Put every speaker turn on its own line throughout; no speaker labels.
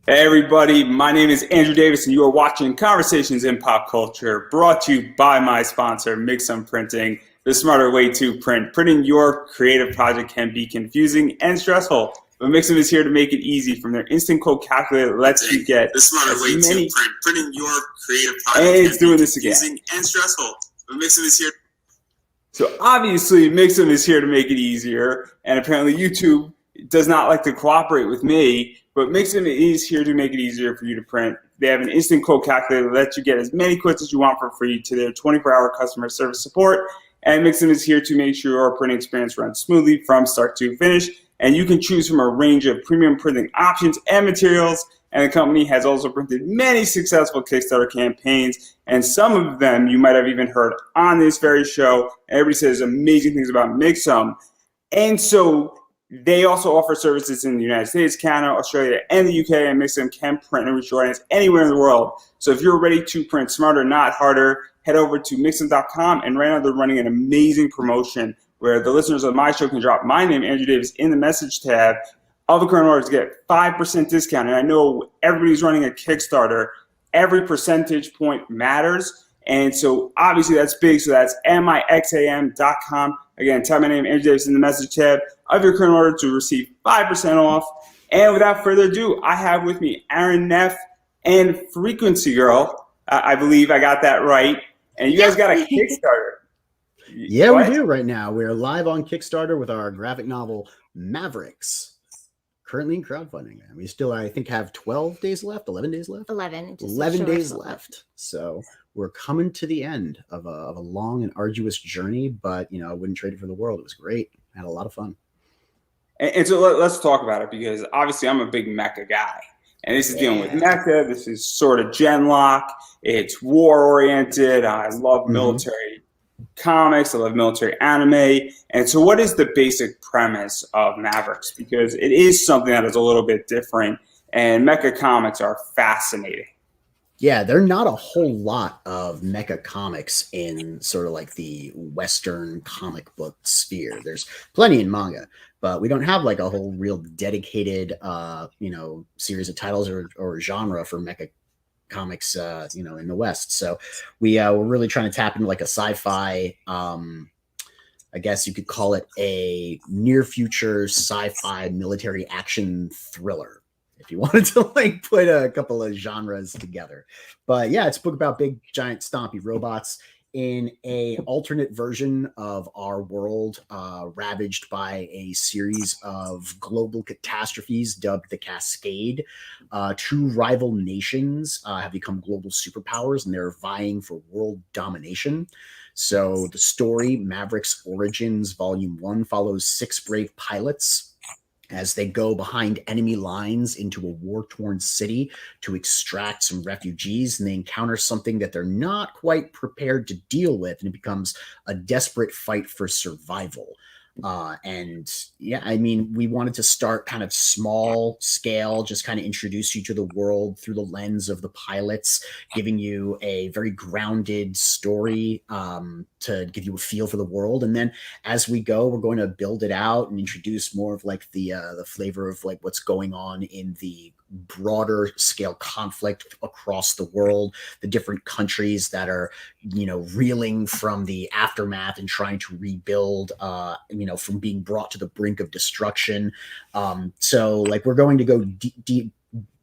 Hey everybody, my name is Andrew Davis and you are watching Conversations in Pop Culture, brought to you by my sponsor, Mixum Printing, the smarter way to print. Printing your creative project can be confusing and stressful, but Mixum is here to make it easy. From their instant quote calculator that lets you get
the smarter way to print. Printing your creative project
and it's
can
doing
be
this again.
confusing and stressful, but Mixum is here.
So obviously Mixum is here to make it easier, and apparently YouTube does not like to cooperate with me, but Mixum is here to make it easier for you to print. They have an instant quote calculator that lets you get as many quotes as you want for free to their 24-hour customer service support. And Mixum is here to make sure your printing experience runs smoothly from start to finish. And you can choose from a range of premium printing options and materials. And the company has also printed many successful Kickstarter campaigns. And some of them you might have even heard on this very show. Everybody says amazing things about Mixum. And so they also offer services in the United States, Canada, Australia, and the UK, and Mixum can print and reach your audience anywhere in the world. So if you're ready to print smarter, not harder, head over to Mixum.com, and right now they're running an amazing promotion where the listeners of my show can drop my name, Andrew Davis, in the message tab of the current orders to get 5% discount. And I know everybody's running a Kickstarter. Every percentage point matters. And so obviously that's big. So that's Mixam.com. Again, type my name, Andrew Davis, in the message tab of your current order to receive 5% off. And without further ado, I have with me Aaron, Neff, and Frequency Girl. I believe I got that right. And you guys got a Kickstarter.
Yeah, what? We do right now. We're live on Kickstarter with our graphic novel, Mavericks. Currently in crowdfunding. We still, I think, have 12 days left, 11 days left?
11.
11 days left. So we're coming to the end of a long and arduous journey, but, I wouldn't trade it for the world. It was great. I had a lot of fun.
And so let's talk about it, because obviously I'm a big mecha guy. And this is dealing with mecha. This is sort of genlock. It's war-oriented. I love military comics. I love military anime. And so what is the basic premise of Mavericks? Because it is something that is a little bit different, and mecha comics are fascinating.
Yeah, there are not a whole lot of mecha comics in sort of like the Western comic book sphere. There's plenty in manga, but we don't have like a whole real dedicated, series of titles or genre for mecha comics, in the West. So we're really trying to tap into like a sci-fi, I guess you could call it a near future sci-fi military action thriller, if you wanted to like put a couple of genres together. But yeah, it's a book about big giant stompy robots in a alternate version of our world, ravaged by a series of global catastrophes dubbed the Cascade. Two rival nations have become global superpowers, and they're vying for world domination. So the story, Mavericks Origins Volume 1, follows 6 brave pilots as they go behind enemy lines into a war-torn city to extract some refugees, and they encounter something that they're not quite prepared to deal with, and it becomes a desperate fight for survival. We wanted to start kind of small scale, just kind of introduce you to the world through the lens of the pilots, giving you a very grounded story to give you a feel for the world. And then as we go, we're going to build it out and introduce more of like the flavor of like what's going on in the broader scale conflict across the world, the different countries that are, reeling from the aftermath and trying to rebuild, from being brought to the brink of destruction. So like we're going to go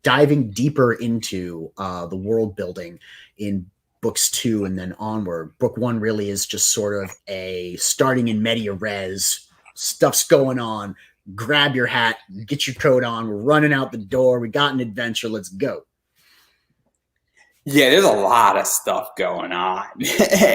diving deeper into the world building in books 2 and then onward. Book 1 really is just sort of a starting in media res, stuff's going on. Grab your hat, get your coat on. We're running out the door. We got an adventure. Let's go.
Yeah, there's a lot of stuff going on.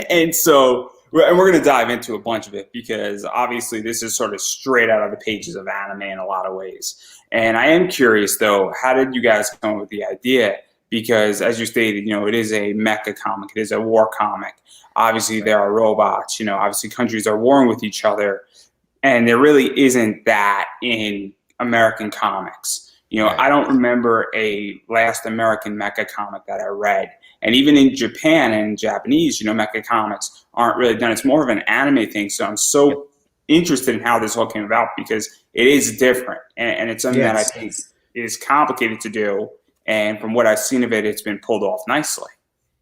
And so we're going to dive into a bunch of it, because obviously this is sort of straight out of the pages of anime in a lot of ways. And I am curious, though, how did you guys come up with the idea? Because as you stated, it is a mecha comic. It is a war comic. Obviously, there are robots. Obviously countries are warring with each other. And there really isn't that in American comics. I don't remember a last American mecha comic that I read. And even in Japan and Japanese, mecha comics aren't really done. It's more of an anime thing. So I'm so interested in how this all came about, because it is different. And it's something that I think is complicated to do. And from what I've seen of it, it's been pulled off nicely.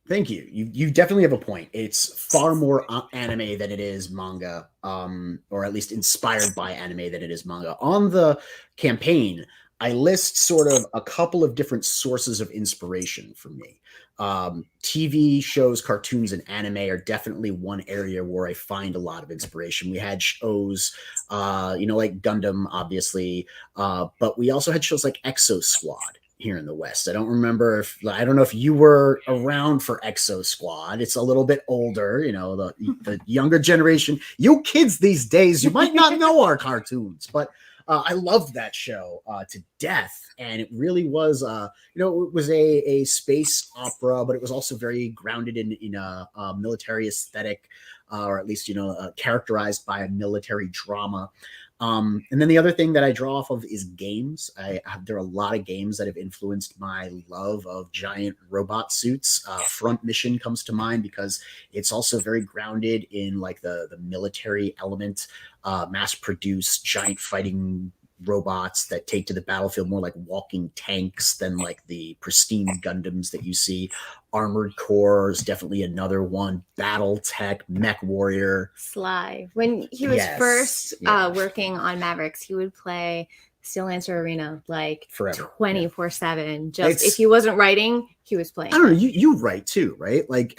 Thank you. You definitely have a point. It's far more anime than it is manga, or at least inspired by anime than it is manga. On the campaign, I list sort of a couple of different sources of inspiration for me. TV shows, cartoons, and anime are definitely one area where I find a lot of inspiration. We had shows, like Gundam, obviously, but we also had shows like Exo Squad here in the West. I don't know if you were around for Exo Squad. It's a little bit older, the younger generation. You kids these days, you might not know our cartoons, but I loved that show to death. And it really was, it was a space opera, but it was also very grounded in a military aesthetic, or at least, characterized by a military drama. And then the other thing that I draw off of is games. There are a lot of games that have influenced my love of giant robot suits. Front Mission comes to mind because it's also very grounded in like the military element, mass-produced giant fighting robots that take to the battlefield more like walking tanks than like the pristine Gundams that you see. Armored Core is definitely another one. Battle-Tech, Mech Warrior.
Sly. When he was first working on Mavericks, he would play Steel Lancer Arena like forever, 24/7. Just if he wasn't writing, he was playing.
I don't know. You write too, right? Like,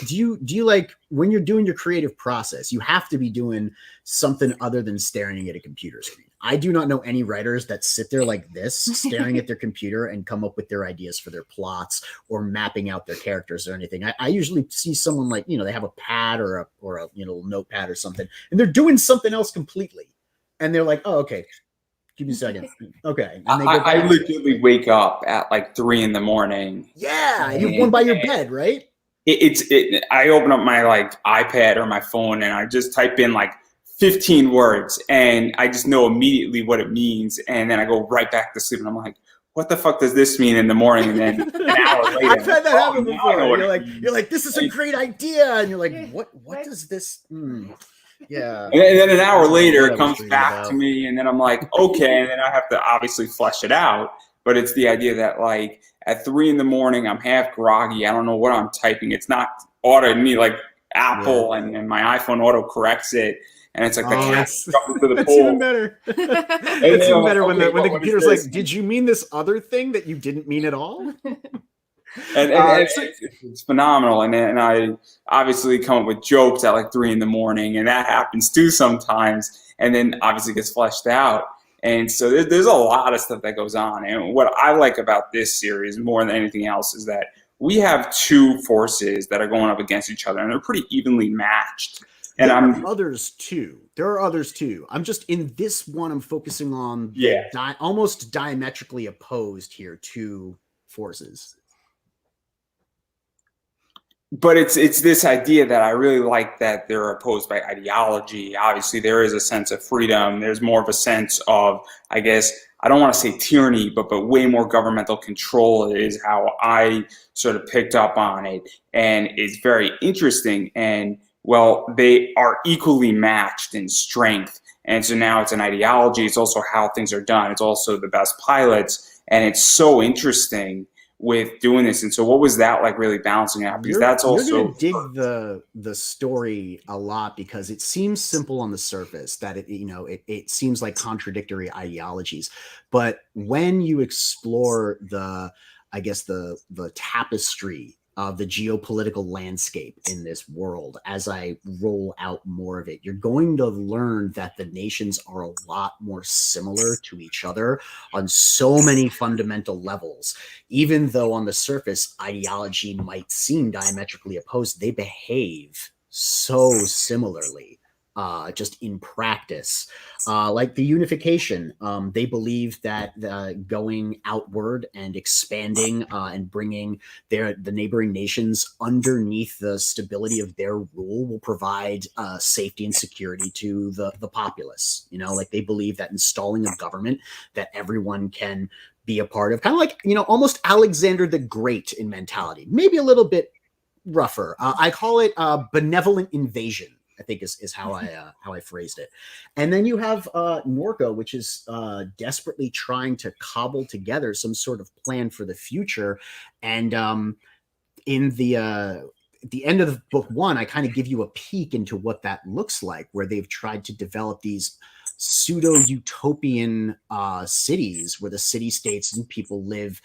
do you like when you're doing your creative process, you have to be doing something other than staring at a computer screen. I do not know any writers that sit there like this, staring at their computer and come up with their ideas for their plots or mapping out their characters or anything. I usually see someone like, they have a pad or a notepad or something, and they're doing something else completely. And they're like, oh, okay, give me a second. Okay. And
I legitimately wake up at like 3 a.m.
Yeah. You're one by your bed, right?
I open up my like iPad or my phone and I just type in like 15 words and I just know immediately what it means. And then I go right back to sleep and I'm like, what the fuck does this mean in the morning? And then an hour later,
I've had that happen before. You're like, this is a great idea. And you're like, what does this mean? Yeah.
And then an hour later it comes back to me and then I'm like, okay. And then I have to obviously flesh it out. But it's the idea that like at 3 a.m, I'm half groggy. I don't know what I'm typing. It's not like Apple and my iPhone auto corrects it. And it's like the cat's jumping to the
That's
pool.
even better. It's even better when the computer's like, did you mean this other thing that you didn't mean at all?
And it's phenomenal. And I obviously come up with jokes at like 3 a.m, and that happens too sometimes. And then obviously gets fleshed out. And so there's a lot of stuff that goes on. And what I like about this series more than anything else is that we have two forces that are going up against each other, and they're pretty evenly matched. And
there are others too. I'm just in this one. I'm focusing on almost diametrically opposed here two forces.
But it's this idea that I really like, that they're opposed by ideology. Obviously, there is a sense of freedom. There's more of a sense of, I guess, I don't want to say tyranny, but way more governmental control is how I sort of picked up on it. And it's very interesting. And well, they are equally matched in strength. And so now it's an ideology. It's also how things are done. It's also the best pilots. And it's so interesting with doing this. And so what was that like really balancing out? Because
you're going to dig the story a lot because it seems simple on the surface that it seems like contradictory ideologies. But when you explore the tapestry of the geopolitical landscape in this world, as I roll out more of it, you're going to learn that the nations are a lot more similar to each other on so many fundamental levels. Even though on the surface, ideology might seem diametrically opposed, they behave so similarly. Just in practice, like the unification, they believe that going outward and expanding and bringing the neighboring nations underneath the stability of their rule will provide safety and security to the populace. Like they believe that installing a government that everyone can be a part of, kind of like, almost Alexander the Great in mentality, maybe a little bit rougher. I call it benevolent invasion. I think is how I phrased it. And then you have Norco, which is desperately trying to cobble together some sort of plan for the future. And in the end of book 1, I kind of give you a peek into what that looks like, where they've tried to develop these pseudo-utopian cities where the city-states and people live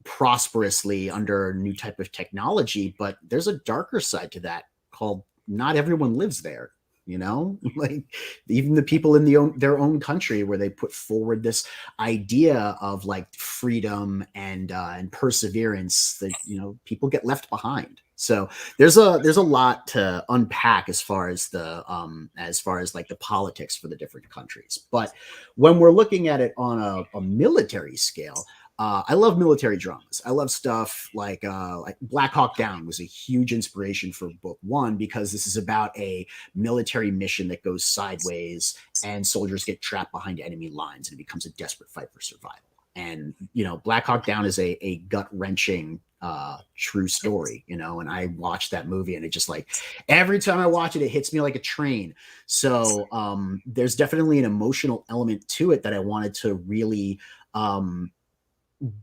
prosperously under a new type of technology. But there's a darker side to that called not everyone lives there. You know, like even the people in their own country, where they put forward this idea of like freedom and perseverance, that, you know, people get left behind. So there's a lot to unpack as far as like the politics for the different countries. But when we're looking at it on a military scale, I love military dramas. I love stuff like Black Hawk Down was a huge inspiration for book 1, because this is about a military mission that goes sideways and soldiers get trapped behind enemy lines, and it becomes a desperate fight for survival. And, you know, Black Hawk Down is a gut-wrenching true story, you know, and I watched that movie, and it just, like, every time I watch it, it hits me like a train. So there's definitely an emotional element to it that I wanted to really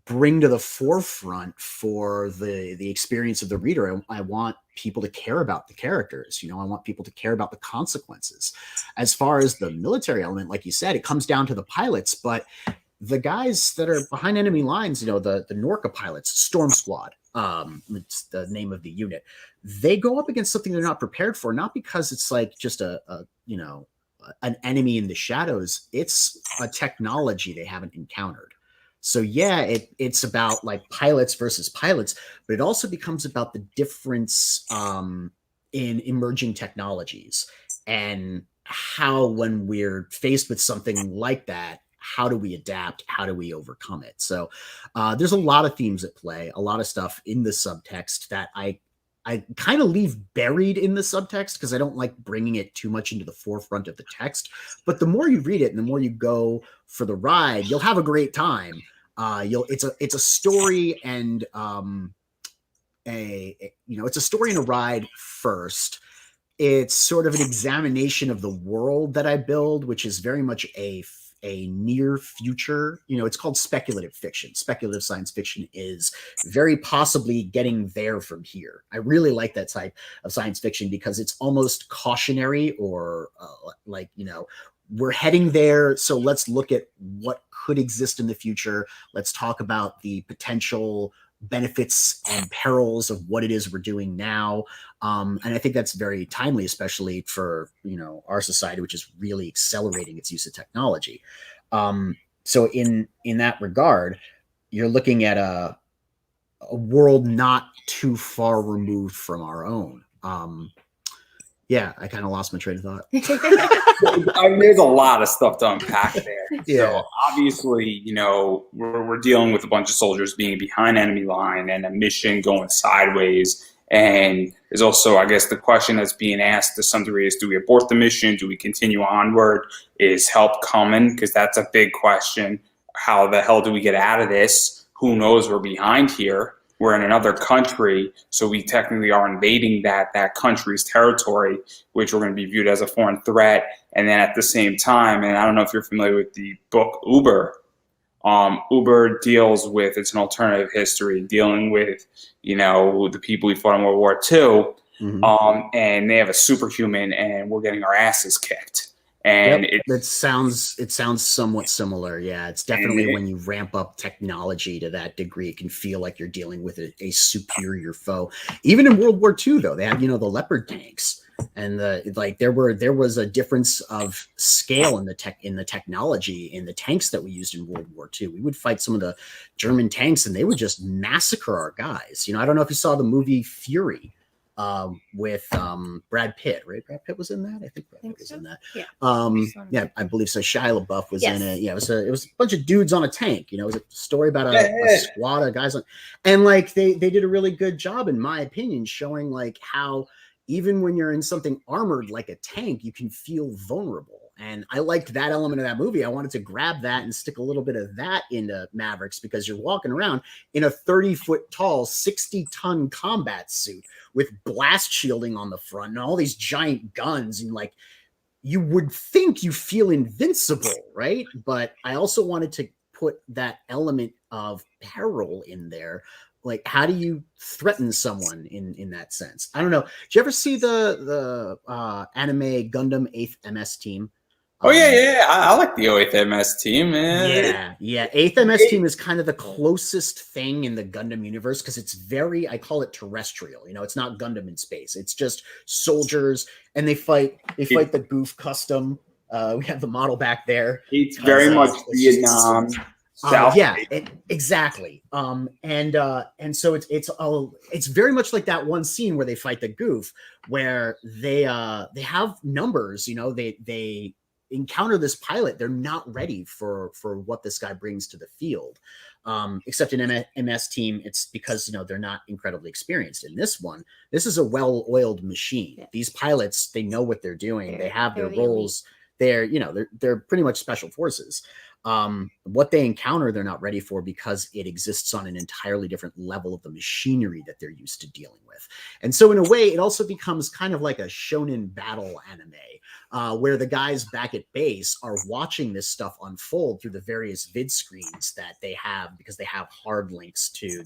bring to the forefront for the experience of the reader. I want people to care about the characters. You know, I want people to care about the consequences. As far as the military element, like you said, it comes down to the pilots, but the guys that are behind enemy lines, you know, the Norca pilots, Storm Squad, it's the name of the unit. They go up against something they're not prepared for, not because it's like just a you know, an enemy in the shadows. It's a technology they haven't encountered. So yeah, it's about like pilots versus pilots, but it also becomes about the difference in emerging technologies, and how, when we're faced with something like that, how do we adapt? How do we overcome it? So there's a lot of themes at play, a lot of stuff in the subtext that I kind of leave buried in the subtext, because I don't like bringing it too much into the forefront of the text. But the more you read it and the more you go for the ride, you'll have a great time. It's a story and it's a story and a ride first. It's sort of an examination of the world that I build, which is very much a near future. You know, it's called speculative fiction. Speculative science fiction is very possibly getting there from here. I really like that type of science fiction, because it's almost cautionary, or like, you know, we're heading there, so let's look at what could exist in the future. Let's talk about the potential benefits and perils of what it is we're doing now. And I think that's very timely, especially for, you know, our society, which is really accelerating its use of technology. So in that regard, you're looking at a world not too far removed from our own. Yeah, I kind of lost my train of thought.
I mean, there's a lot of stuff to unpack there.
Yeah.
So obviously, you know, we're dealing with a bunch of soldiers being behind enemy line and a mission going sideways. And there's also, I guess, the question that's being asked to some degree is, do we abort the mission? Do we continue onward? Is help coming? Because that's a big question. How the hell do we get out of this? Who knows? We're behind here. We're in another country, so we technically are invading that country's territory, which we're going to be viewed as a foreign threat. And then at the same time, and I don't know if you're familiar with the book Uber, Uber deals with, it's an alternative history, dealing with, you know, the people who fought in World War II, and they have a superhuman, and we're getting our asses kicked. And
it sounds somewhat similar. Yeah, it's definitely when you ramp up technology to that degree, it can feel like you're dealing with a superior foe. Even in World War II, though, they had, you know, the Leopard tanks, and there was a difference of scale in the technology in the tanks that we used in World War II. We would fight some of the German tanks, and they would just massacre our guys. You know, I don't know if you saw the movie Fury. With Brad Pitt, right? Brad Pitt was in that. I think Brad Pitt was in that. Yeah, I believe so. Shia LaBeouf was in it. Yeah, it was a bunch of dudes on a tank. You know, it was a story about a squad of guys on, and like they did a really good job, in my opinion, showing like how even when you're in something armored like a tank, you can feel vulnerable. And I liked that element of that movie. I wanted to grab that and stick a little bit of that into Mavericks, because you're walking around in a 30-foot tall, 60-ton combat suit with blast shielding on the front and all these giant guns, and like, you would think you feel invincible, right? But I also wanted to put that element of peril in there. Like, how do you threaten someone in that sense? I don't know. Did you ever see the anime Gundam 8th MS Team?
Oh yeah. I like the 8th MS Team, man.
Yeah. 8th MS Team is kind of the closest thing in the Gundam universe, because it's very, I call it terrestrial. You know, it's not Gundam in space. It's just soldiers, and they fight the Goof custom. We have the model back there.
It's very much Vietnam.
Exactly. And so it's very much like that one scene where they fight the Goof, where they have numbers. You know, they encounter this pilot. They're not ready for what this guy brings to the field. Except in MS Team, it's because, you know, they're not incredibly experienced. In this one, this is a well-oiled machine. Yeah. These pilots, they know what they're doing. They have their roles. They're pretty much special forces. What they encounter, they're not ready for, because it exists on an entirely different level of the machinery that they're used to dealing with. And so in a way, it also becomes kind of like a shonen battle anime, where the guys back at base are watching this stuff unfold through the various vid screens that they have, because they have hard links to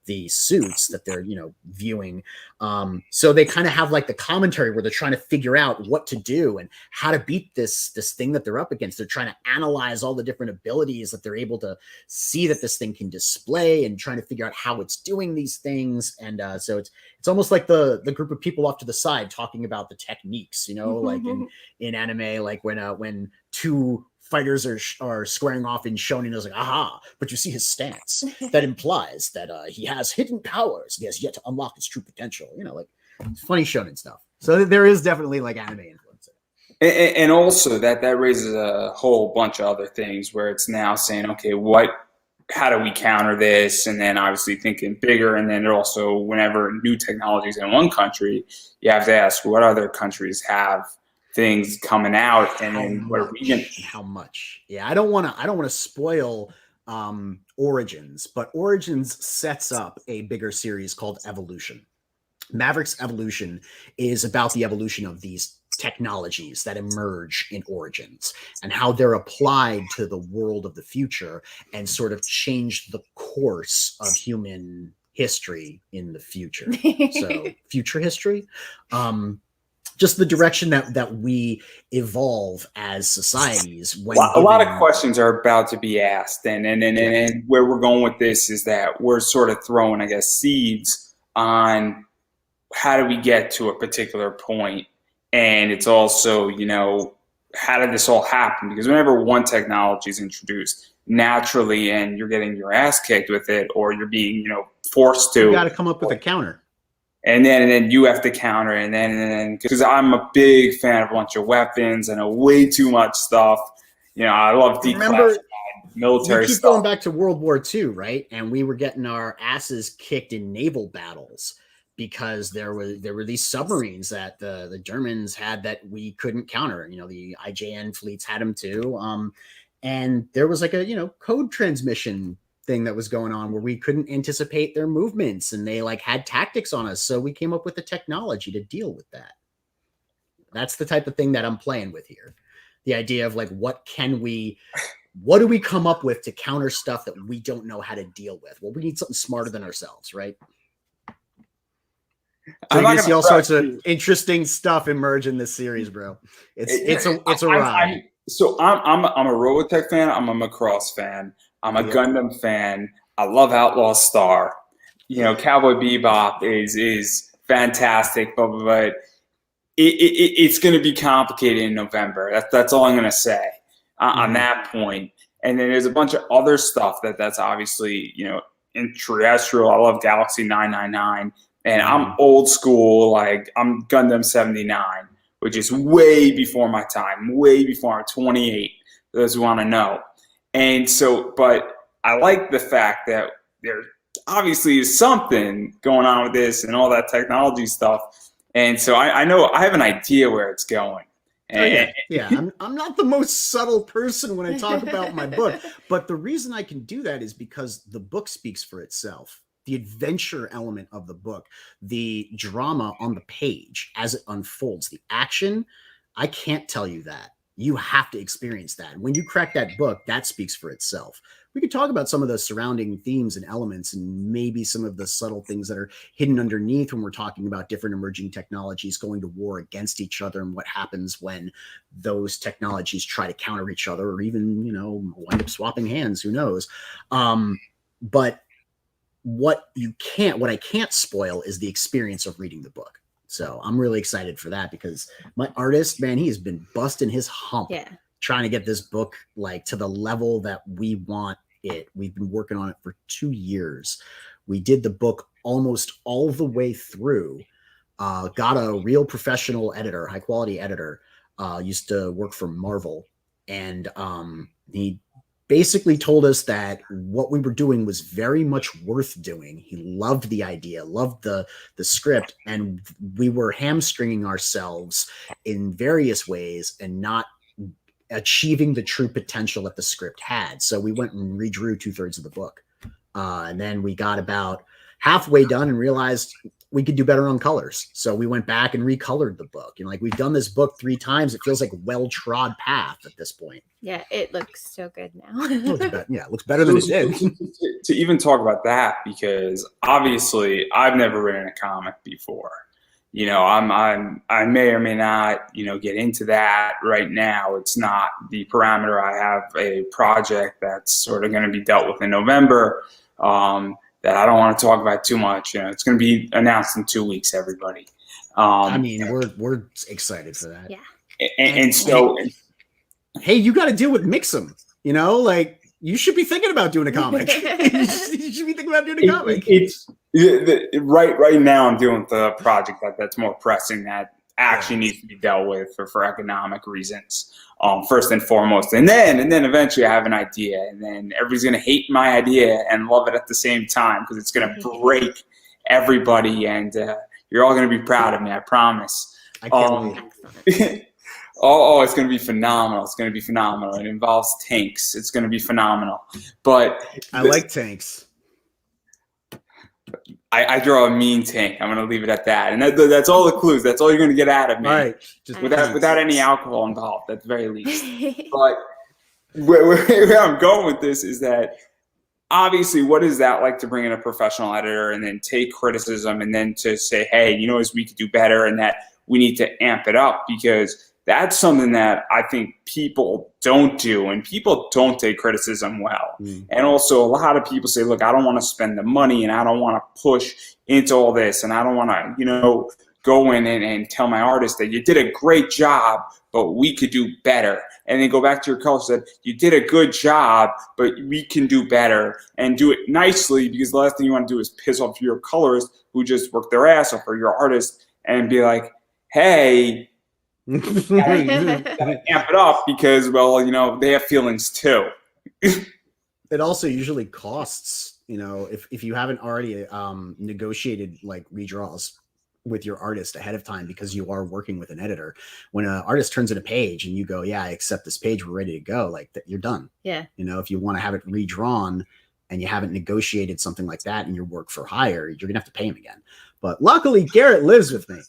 the suits that they're, you know, viewing. So they kind of have like the commentary where they're trying to figure out what to do and how to beat this thing that they're up against. They're trying to analyze all the different abilities that they're able to see that this thing can display, and trying to figure out how it's doing these things. And so it's almost like the group of people off to the side talking about the techniques, you know, like in anime, like when two fighters are squaring off in shonen, is like, aha, but you see his stance. That implies that he has hidden powers. He has yet to unlock his true potential. You know, like, funny shonen stuff. So there is definitely like anime influence.
And also that raises a whole bunch of other things, where it's now saying, okay, how do we counter this? And then obviously thinking bigger. And then also, whenever new technologies in one country, you have to ask what other countries have things coming out, and then what region,
how much. Yeah, I don't want to spoil Origins, but Origins sets up a bigger series called Evolution. Maverick's Evolution is about the evolution of these technologies that emerge in Origins, and how they're applied to the world of the future, and sort of change the course of human history in the future. So future history, just the direction that we evolve as societies. When
a lot of questions are about to be asked, and where we're going with this is that we're sort of throwing, I guess, seeds on how do we get to a particular point. And it's also, you know, how did this all happen? Because whenever one technology is introduced naturally, and you're getting your ass kicked with it, or you're being, you know, forced to,
you got to come up with a counter.
And then you have to counter, and then because I'm a big fan of a bunch of weapons and way too much stuff. You know, I love declassified military
stuff.
Keep
going back to World War II, right? And we were getting our asses kicked in naval battles, because there were these submarines that the Germans had that we couldn't counter. You know, the IJN fleets had them too. And there was like a, you know, code transmission thing that was going on where we couldn't anticipate their movements, and they like had tactics on us. So we came up with the technology to deal with that. That's the type of thing that I'm playing with here. The idea of like, what do we come up with to counter stuff that we don't know how to deal with? Well, we need something smarter than ourselves, right? So you're gonna see all sorts of interesting stuff emerge in this series, bro. It's a ride.
I'm a Robotech fan. I'm a Macross fan. I'm a Gundam fan. I love Outlaw Star. You know, Cowboy Bebop is fantastic, but it's going to be complicated in November. That's all I'm going to say on that point. And then there's a bunch of other stuff that's obviously, you know, in terrestrial. I love Galaxy 999, and I'm old school. Like, I'm Gundam 79, which is way before my time, way before I'm 28. Those who want to know. And so, but I like the fact that there obviously is something going on with this and all that technology stuff. And so I know I have an idea where it's going.
I'm not the most subtle person when I talk about my book, but the reason I can do that is because the book speaks for itself. The adventure element of the book, the drama on the page as it unfolds, the action, I can't tell you that. You have to experience that. When you crack that book, that speaks for itself. We could talk about some of the surrounding themes and elements and maybe some of the subtle things that are hidden underneath when we're talking about different emerging technologies going to war against each other and what happens when those technologies try to counter each other or even, wind up swapping hands, who knows. But what I can't spoil is the experience of reading the book. So I'm really excited for that because my artist, man, he has been busting his hump trying to get this book like to the level that we want it. We've been working on it for 2 years. We did the book almost all the way through, got a real professional editor, high quality editor, used to work for Marvel. And he basically told us that what we were doing was very much worth doing. He loved the idea, loved the script, and we were hamstringing ourselves in various ways and not achieving the true potential that the script had. So we went and redrew 2/3 of the book. And then we got about halfway done and realized we could do better on colors. So we went back and recolored the book. We've done this book 3 times. It feels like a well-trod path at this point.
Yeah, it looks so good now.
It looks better than it did.
To even talk about that, because obviously I've never written a comic before. I may or may not, get into that right now. It's not the parameter. I have a project that's sort of going to be dealt with in November that I don't want to talk about too much. It's going to be announced in 2 weeks, everybody.
We're excited for that.
Yeah.
And so,
hey, you got to deal with Mix'em. You should be thinking about doing a comic. You should be thinking about doing a comic.
Right now I'm dealing with a project that's more pressing that actually needs to be dealt with for economic reasons, first and foremost. And then eventually I have an idea, and then everybody's going to hate my idea and love it at the same time because it's going to break everybody, and you're all going to be proud of me, I promise.
I can't
wait. Oh, it's going to be phenomenal. It's going to be phenomenal. It involves tanks. It's going to be phenomenal. But
I like tanks.
I draw a mean tank. I'm going to leave it at that. And that's all the clues. That's all you're going to get out of me.
All right. Just
without any alcohol involved, at the very least. But where I'm going with this is that obviously, what is that like to bring in a professional editor and then take criticism and then to say, hey, as we could do better and that we need to amp it up, because that's something that I think people don't do, and people don't take criticism well. And also a lot of people say, look, I don't want to spend the money and I don't want to push into all this, and I don't want to, go in and tell my artist that you did a great job, but we could do better. And then go back to your color, said, you did a good job, but we can do better, and do it nicely, because the last thing you want to do is piss off your colorist who just worked their ass off, or your artist, and be like, hey, gotta amp it up because, they have feelings too.
It also usually costs, if you haven't already negotiated like redraws with your artist ahead of time, because you are working with an editor. When an artist turns in a page and you go, yeah, I accept this page, we're ready to go, like you're done.
Yeah.
If you want to have it redrawn and you haven't negotiated something like that in your work for hire, you're gonna have to pay him again. But luckily, Garrett lives with me.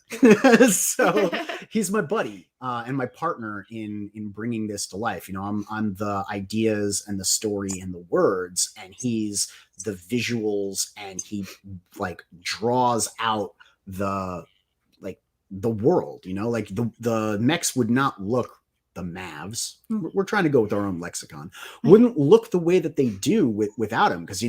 So he's my buddy and my partner in bringing this to life. I'm the ideas and the story and the words, and he's the visuals, and he draws out the world, the mechs would not look, the Mavs, we're trying to go with our own lexicon, wouldn't look the way that they do without him. Because,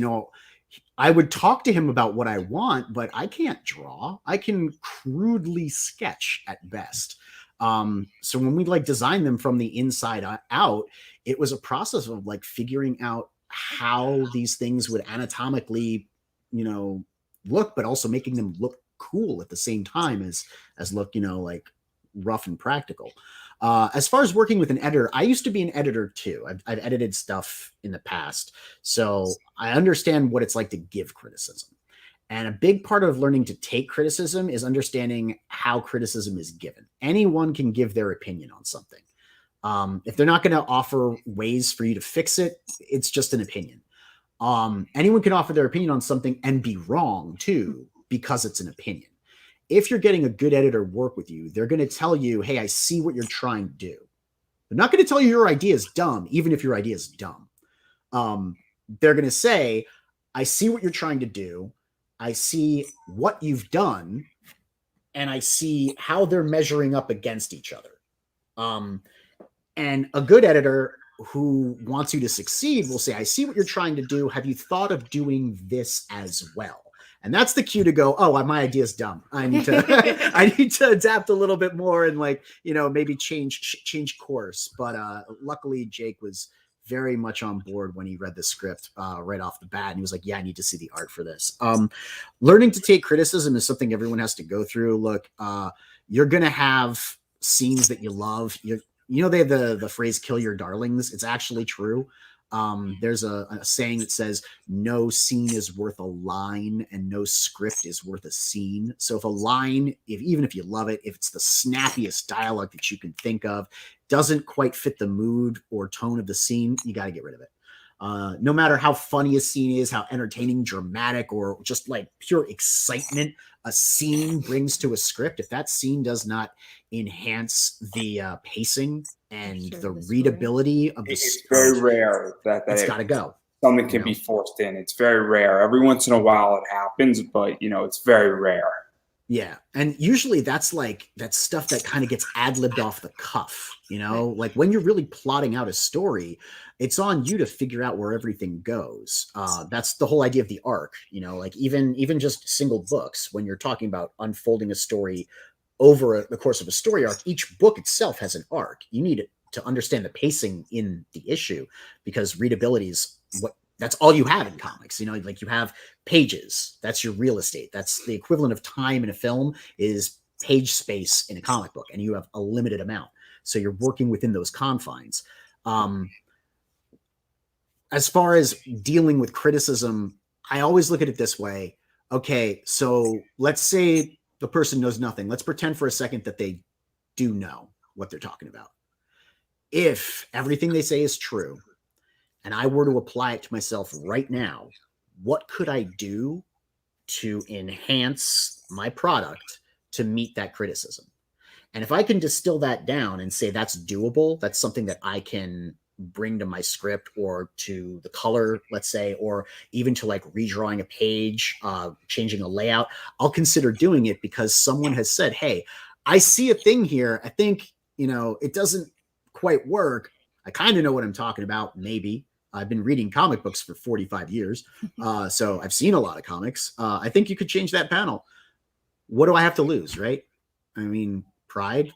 I would talk to him about what I want, but I can't draw. I can crudely sketch at best. So when we design them from the inside out, it was a process of figuring out how these things would anatomically, look, but also making them look cool at the same time as look, rough and practical. As far as working with an editor, I used to be an editor too. I've edited stuff in the past, so I understand what it's like to give criticism. And a big part of learning to take criticism is understanding how criticism is given. Anyone can give their opinion on something. If they're not going to offer ways for you to fix it, it's just an opinion. Anyone can offer their opinion on something and be wrong too, because it's an opinion. If you're getting a good editor work with you, they're going to tell you, hey, I see what you're trying to do. They're not going to tell you your idea is dumb, even if your idea is dumb. They're going to say, I see what you're trying to do. I see what you've done, and I see how they're measuring up against each other. And a good editor who wants you to succeed will say, I see what you're trying to do. Have you thought of doing this as well? And that's the cue to go, oh, my idea is dumb. I need to adapt a little bit more and maybe change course. But luckily, Jake was very much on board when he read the script right off the bat. And he was like, yeah, I need to see the art for this. Learning to take criticism is something everyone has to go through. Look, you're going to have scenes that you love. They have the phrase, kill your darlings. It's actually true. There's a saying that says no scene is worth a line and no script is worth a scene. So if a line, even if you love it, if it's the snappiest dialogue that you can think of, doesn't quite fit the mood or tone of the scene, you got to get rid of it. No matter how funny a scene is, how entertaining, dramatic, or just like pure excitement a scene brings to a script, if that scene does not enhance the pacing and the readability of the
it's very rare that
it's got to go.
Something can be forced in. It's very rare. Every once in a while it happens, but it's very rare.
Yeah. And usually that's stuff that kind of gets ad-libbed off the cuff, like when you're really plotting out a story, it's on you to figure out where everything goes. That's the whole idea of the arc, like even just single books, when you're talking about unfolding a story over the course of a story arc, each book itself has an arc. You need to understand the pacing in the issue, because readability is that's all you have in comics. Like you have pages. That's your real estate. That's the equivalent of time in a film is page space in a comic book, and you have a limited amount. So you're working within those confines. As far as dealing with criticism, I always look at it this way. Okay, so let's say the person knows nothing. Let's pretend for a second that they do know what they're talking about. If everything they say is true, and I were to apply it to myself right now, what could I do to enhance my product to meet that criticism? And if I can distill that down and say that's doable, that's something that I can bring to my script or to the color, let's say, or even to like redrawing a page, changing a layout, I'll consider doing it because someone has said, hey, I see a thing here. I think, it doesn't quite work. I kind of know what I'm talking about. Maybe. I've been reading comic books for 45 years. So I've seen a lot of comics. I think you could change that panel. What do I have to lose, right? I mean, pride.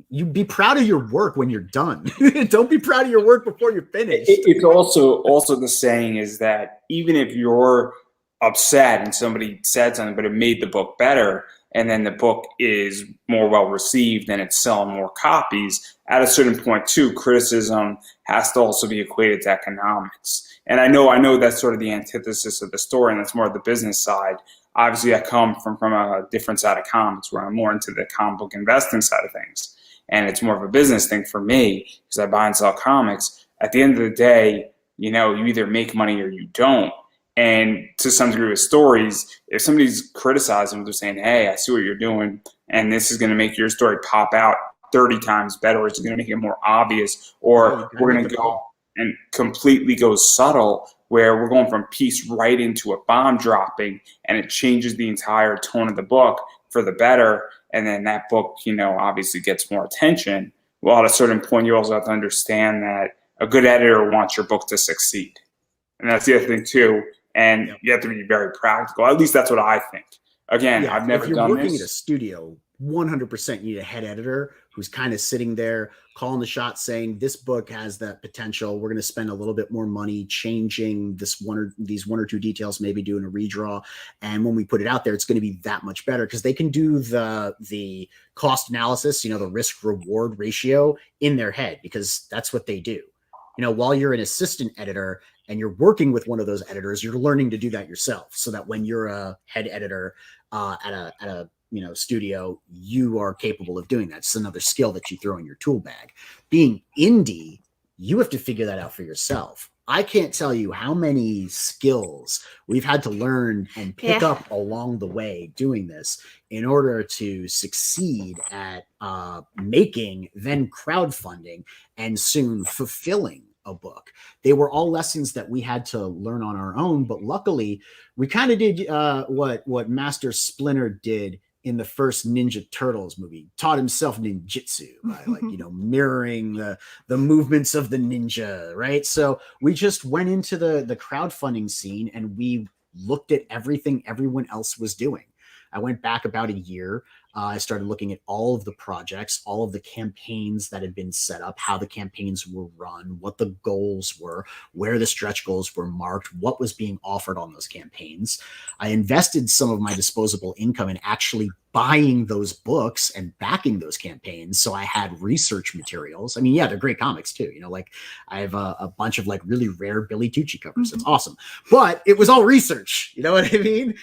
You be proud of your work when you're done. Don't be proud of your work before you're finished.
It's also the saying is that even if you're upset and somebody said something, but it made the book better, and then the book is more well received and it's selling more copies, at a certain point too, criticism has to also be equated to economics. And I know that's sort of the antithesis of the story, and that's more of the business side. Obviously, I come from a different side of comics where I'm more into the comic book investing side of things. And it's more of a business thing for me because I buy and sell comics. At the end of the day, you either make money or you don't. And to some degree with stories, if somebody's criticizing, they're saying, hey, I see what you're doing, and this is going to make your story pop out 30 times better, or it's going to make it more obvious, or we're going to go and completely go subtle, where we're going from piece right into a bomb dropping, and it changes the entire tone of the book for the better, and then that book, obviously gets more attention. Well, at a certain point, you also have to understand that a good editor wants your book to succeed. And that's the other thing, too. And you have to be very practical. At least that's what I think. Again, I've never done this. If
you're working at a studio, 100% you need a head editor who's kind of sitting there calling the shots, saying this book has that potential. We're going to spend a little bit more money changing these one or two details, maybe doing a redraw. And when we put it out there, it's going to be that much better because they can do the cost analysis, the risk reward ratio in their head, because that's what they do. While you're an assistant editor and you're working with one of those editors, you're learning to do that yourself, so that when you're a head editor at a studio, you are capable of doing that. It's another skill that you throw in your tool bag. Being indie, you have to figure that out for yourself. I can't tell you how many skills we've had to learn and pick up along the way doing this in order to succeed at making, then crowdfunding, and soon fulfilling a book. They were all lessons that we had to learn on our own, but luckily we kind of did what Master Splinter did in the first Ninja Turtles movie, taught himself ninjutsu by mirroring the movements of the ninja, right? So we just went into the crowdfunding scene and we looked at everything everyone else was doing. I went back about a year. I started looking at all of the projects, all of the campaigns that had been set up, how the campaigns were run, what the goals were, where the stretch goals were marked, what was being offered on those campaigns. I invested some of my disposable income in actually buying those books and backing those campaigns. So I had research materials. I mean, yeah, they're great comics too. Like I have a bunch of like really rare Billy Tucci covers. It's awesome, but it was all research. You know what I mean?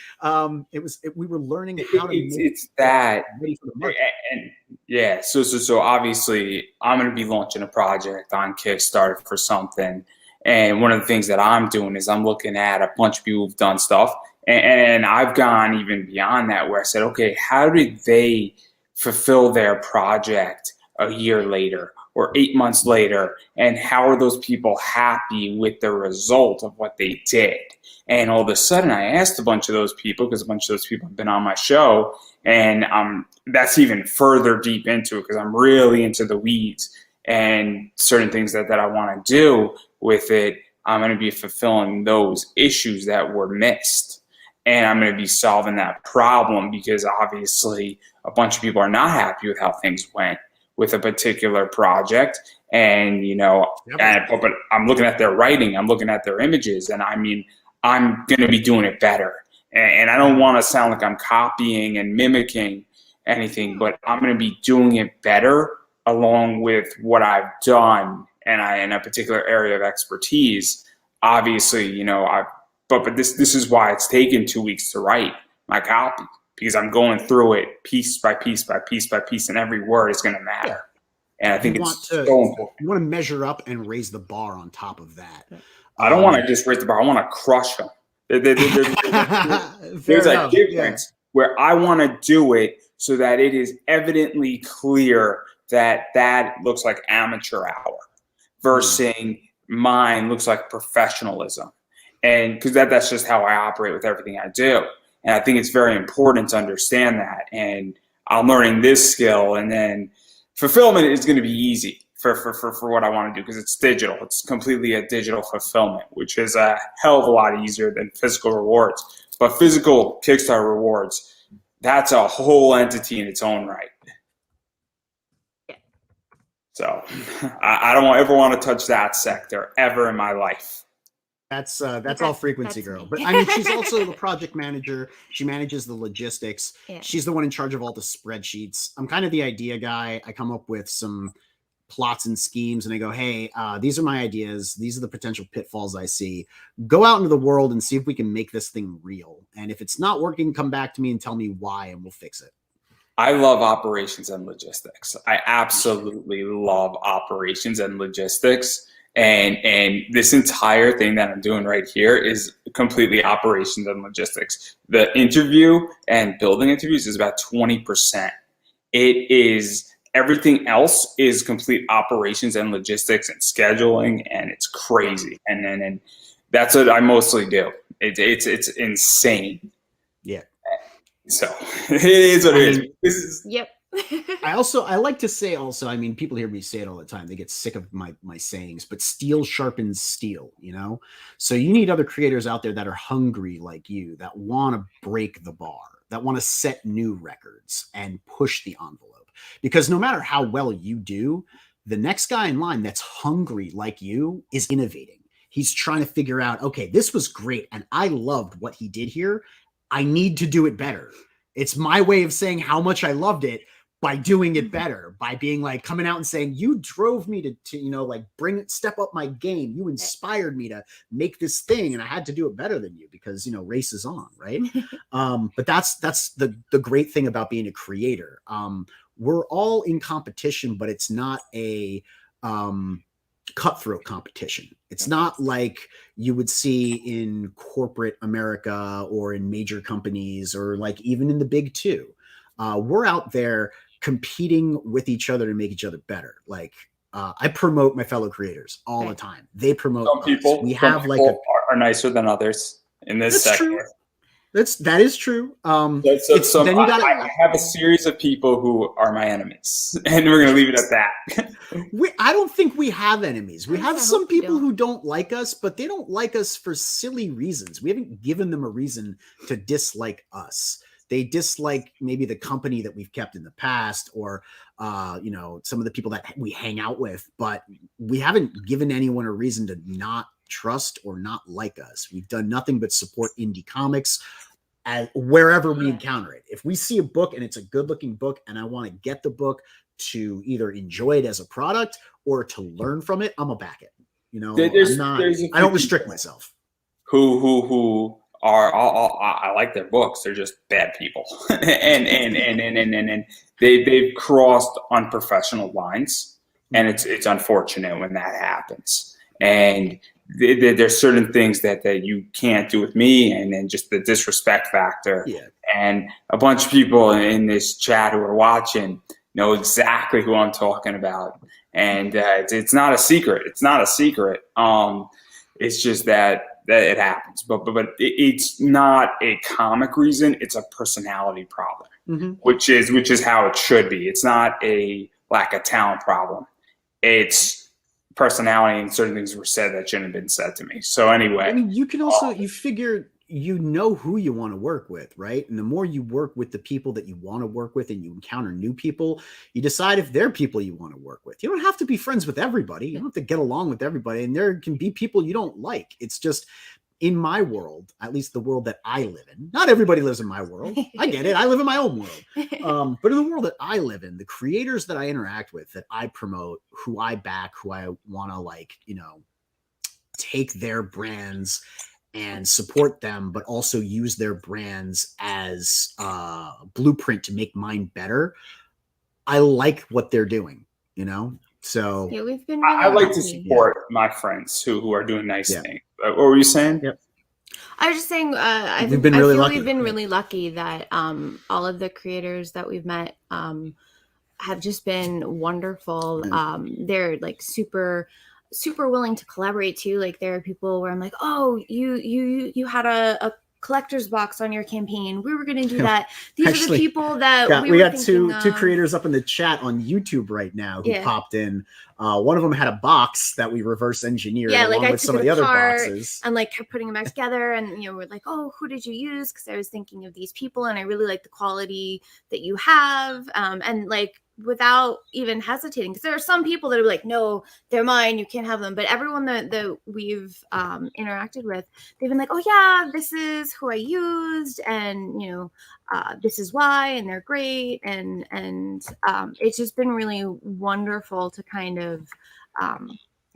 We were learning how to make
it's that. And yeah, so obviously I'm going to be launching a project on Kickstarter for something. And one of the things that I'm doing is I'm looking at a bunch of people who've done stuff. And I've gone even beyond that, where I said, okay, how did they fulfill their project a year later or 8 months later? And how are those people happy with the result of what they did? And all of a sudden I asked a bunch of those people, because a bunch of those people have been on my show, and that's even further deep into it, because I'm really into the weeds and certain things that I want to do with it. I'm going to be fulfilling those issues that were missed. And I'm going to be solving that problem, because obviously a bunch of people are not happy with how things went with a particular project. And, but I'm looking at their writing, I'm looking at their images, and I mean, I'm going to be doing it better. And I don't want to sound like I'm copying and mimicking anything, but I'm going to be doing it better along with what I've done and in a particular area of expertise. Obviously, but this is why it's taken 2 weeks to write my copy, because I'm going through it piece by piece by piece by piece, and every word is going to matter. And I think it's so important.
You want to measure up and raise the bar on top of that.
I don't want to just raise the bar. I want to crush them. There's a difference where I want to do it so that it is evidently clear that looks like amateur hour versus mine looks like professionalism. And because that's just how I operate with everything I do. And I think it's very important to understand that. And I'm learning this skill, and then fulfillment is going to be easy for what I want to do, because it's digital. It's completely a digital fulfillment, which is a hell of a lot easier than physical rewards. But physical Kickstarter rewards, that's a whole entity in its own right. So I don't ever want to touch that sector ever in my life.
That's all Frequency Girl. But I mean, she's also the project manager. She manages the logistics. Yeah. She's the one in charge of all the spreadsheets. I'm kind of the idea guy. I come up with some plots and schemes, and I go, hey, these are my ideas. These are the potential pitfalls I see. Go out into the world and see if we can make this thing real. And if it's not working, come back to me and tell me why, and we'll fix it.
I love operations and logistics. I absolutely love operations and logistics. And this entire thing that I'm doing right here is completely operations and logistics. The interview and building interviews is about 20%. It is everything else is complete operations and logistics and scheduling, and it's crazy. And that's what I mostly do. It's insane.
Yeah.
So it is what it is.
Yep.
I like to say also, I mean, people hear me say it all the time. They get sick of my sayings, but steel sharpens steel, So you need other creators out there that are hungry like you, that want to break the bar, that want to set new records and push the envelope. Because no matter how well you do, the next guy in line that's hungry like you is innovating. He's trying to figure out, okay, this was great, and I loved what he did here. I need to do it better. It's my way of saying how much I loved it, by doing it better, by being like coming out and saying, you drove me to like step up my game. You inspired me to make this thing, and I had to do it better than you because, race is on, right? But that's the great thing about being a creator. We're all in competition, but it's not a cutthroat competition. It's not like you would see in corporate America or in major companies or like even in the big two. We're out there competing with each other to make each other better. Like I promote my fellow creators all the time. They promote
some people.
We have
some people are nicer than others in this sector.
True. That is true.
I have a series of people who are my enemies, and we're going to leave it at that.
I don't think we have enemies. We have some people who don't like us, but they don't like us for silly reasons. We haven't given them a reason to dislike us. They dislike maybe the company that we've kept in the past, or some of the people that we hang out with, but we haven't given anyone a reason to not trust or not like us. We've done nothing but support indie comics wherever we encounter it. If we see a book and it's a good looking book and I want to get the book to either enjoy it as a product or to learn from it, I'm gonna back it. I don't restrict myself.
Who are I like their books. They're just bad people, and they've crossed unprofessional lines, and it's unfortunate when that happens. And there's certain things that you can't do with me, and then just the disrespect factor. Yeah. And a bunch of people in this chat who are watching know exactly who I'm talking about, and it's not a secret. It's not a secret. It's just that it happens, but it's not a comic reason. It's a personality problem, which is how it should be. It's not a lack of talent problem. It's personality, and certain things were said that shouldn't have been said to me. So anyway,
I mean, you can also you figure who you want to work with, right? And the more you work with the people that you want to work with, and you encounter new people, you decide if they're people you want to work with. You don't have to be friends with everybody. You don't have to get along with everybody, and there can be people you don't like. It's just, in my world, at least the world that I live in, not everybody lives in my world. I get it. I live in my own world. But in the world that I live in, the creators that I interact with, that I promote, who I back, who I want to take their brands and support them, but also use their brands as a blueprint to make mine better. I like what they're doing, So
yeah, we've been.
I like to support my friends who are doing nice things. What were you saying?
Yep.
I was just saying,
we've been really lucky.
We've been really lucky that all of the creators that we've met have just been wonderful. They're like super willing to collaborate too. Like there are people where I'm like, oh, you had a collector's box on your campaign. We were going to do that. These are the people that
we got two creators up in the chat on YouTube right now who popped in. One of them had a box that we reverse engineered along with some of the other boxes,
and like kept putting them back together. And we're like, oh, who did you use? Because I was thinking of these people, and I really like the quality that you have. And like without even hesitating, because there are some people that are like, no, they're mine, you can't have them. But everyone that we've interacted with, they've been like, oh yeah, this is who I used, and this is why, and they're great, and it's just been really wonderful to kind of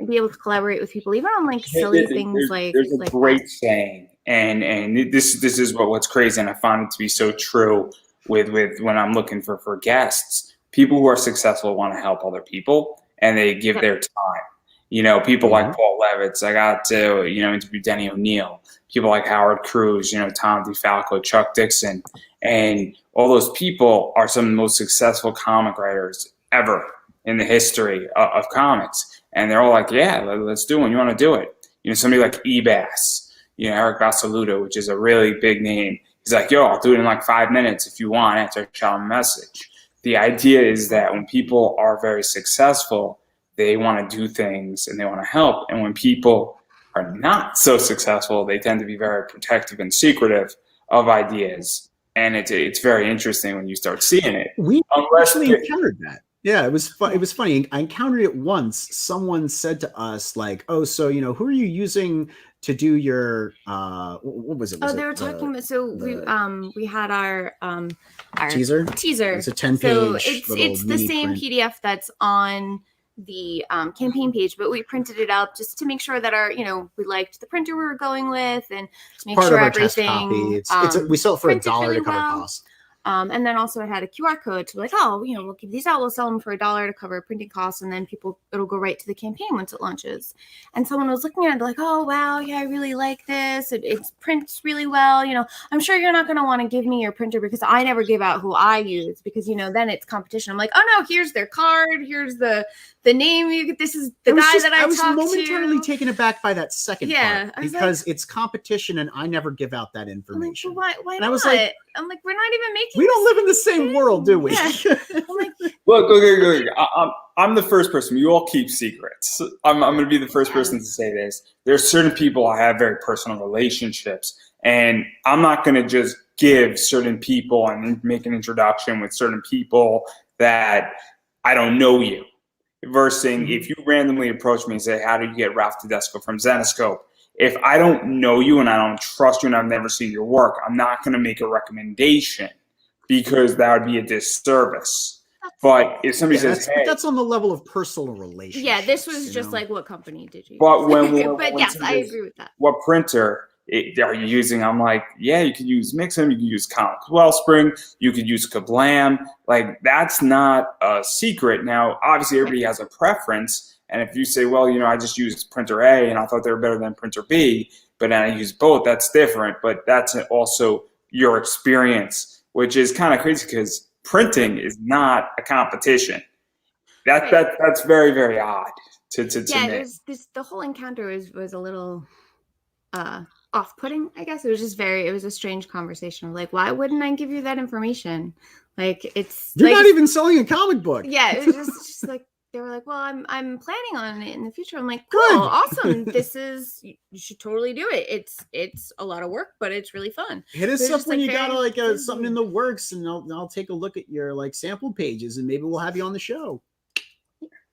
be able to collaborate with people, even on like silly things like.
There's a great saying, and this is what's crazy, and I found it to be so true with when I'm looking for guests. People who are successful want to help other people, and they give their time. People like Paul Levitz. I got to, interview Denny O'Neil. People like Howard Cruz, Tom DeFalco, Chuck Dixon. And all those people are some of the most successful comic writers ever in the history of comics. And they're all like, yeah, let's do it. You want to do it. Somebody like Ebass, Eric Basaluto, which is a really big name. He's like, yo, I'll do it in like 5 minutes if you want, after I shout him a message. The idea is that when people are very successful, they want to do things and they want to help. And when people are not so successful, they tend to be very protective and secretive of ideas. And it's very interesting when you start seeing it.
We actually encountered that. Yeah, it was fun. It was funny. I encountered it once. Someone said to us like, "Oh, so who are you using to do your what was it?
They were talking about, so we had our
teaser. It's a 10-page.
So it's the same print. PDF that's on the campaign page, but we printed it up just to make sure that we liked the printer we were going with, and to make sure everything.
We sell it for $1 to cover cost.
And then also it had a QR code to we'll give these out. We'll sell them for $1 to cover printing costs. And then it'll go right to the campaign once it launches. And someone was looking at it like, oh, wow, yeah, I really like this. It prints really well. I'm sure you're not going to want to give me your printer because I never give out who I use because, then it's competition. I'm like, oh, no, here's their card. Here's the name. This is the guy that I talked to.
I was momentarily taken aback by that second part because it's competition and I never give out that information.
I'm like, why
and
not?
I was like,
we're not even making.
We don't live in the same world, do we?
Yeah.
Look, I'm the first person. You all keep secrets. I'm going to be the first person to say this. There's certain people I have very personal relationships, and I'm not going to just give certain people and make an introduction with certain people that I don't know you. Versus if you randomly approach me and say, how did you get Ralph Tedesco from Zenoscope? If I don't know you and I don't trust you and I've never seen your work, I'm not going to make a recommendation because that would be a disservice. But if somebody says, hey,
that's on the level of personal relationship.
Yeah, this was just like, what company did you use?
But
yes, I agree with that.
What printer are you using? I'm like, yeah, you could use Mixam, you could use Comic Wellspring, you could use Kablam. Like, that's not a secret. Now, obviously, everybody has a preference. And if you say, well, I just used printer A and I thought they were better than printer B, but then I use both, that's different. But that's also your experience, which is kind of crazy because printing is not a competition. That's very, very odd to me.
Yeah, the whole encounter was a little off-putting, I guess. It was a strange conversation of like, why wouldn't I give you that information? Like,
you're not even selling a comic book.
Yeah, it was just like, they were like, well, I'm planning on it in the future. I'm like, cool, awesome. You should totally do it. It's a lot of work, but it's really fun.
Hit us up when you got something in the works, and I'll take a look at your sample pages, and maybe we'll have you on the show.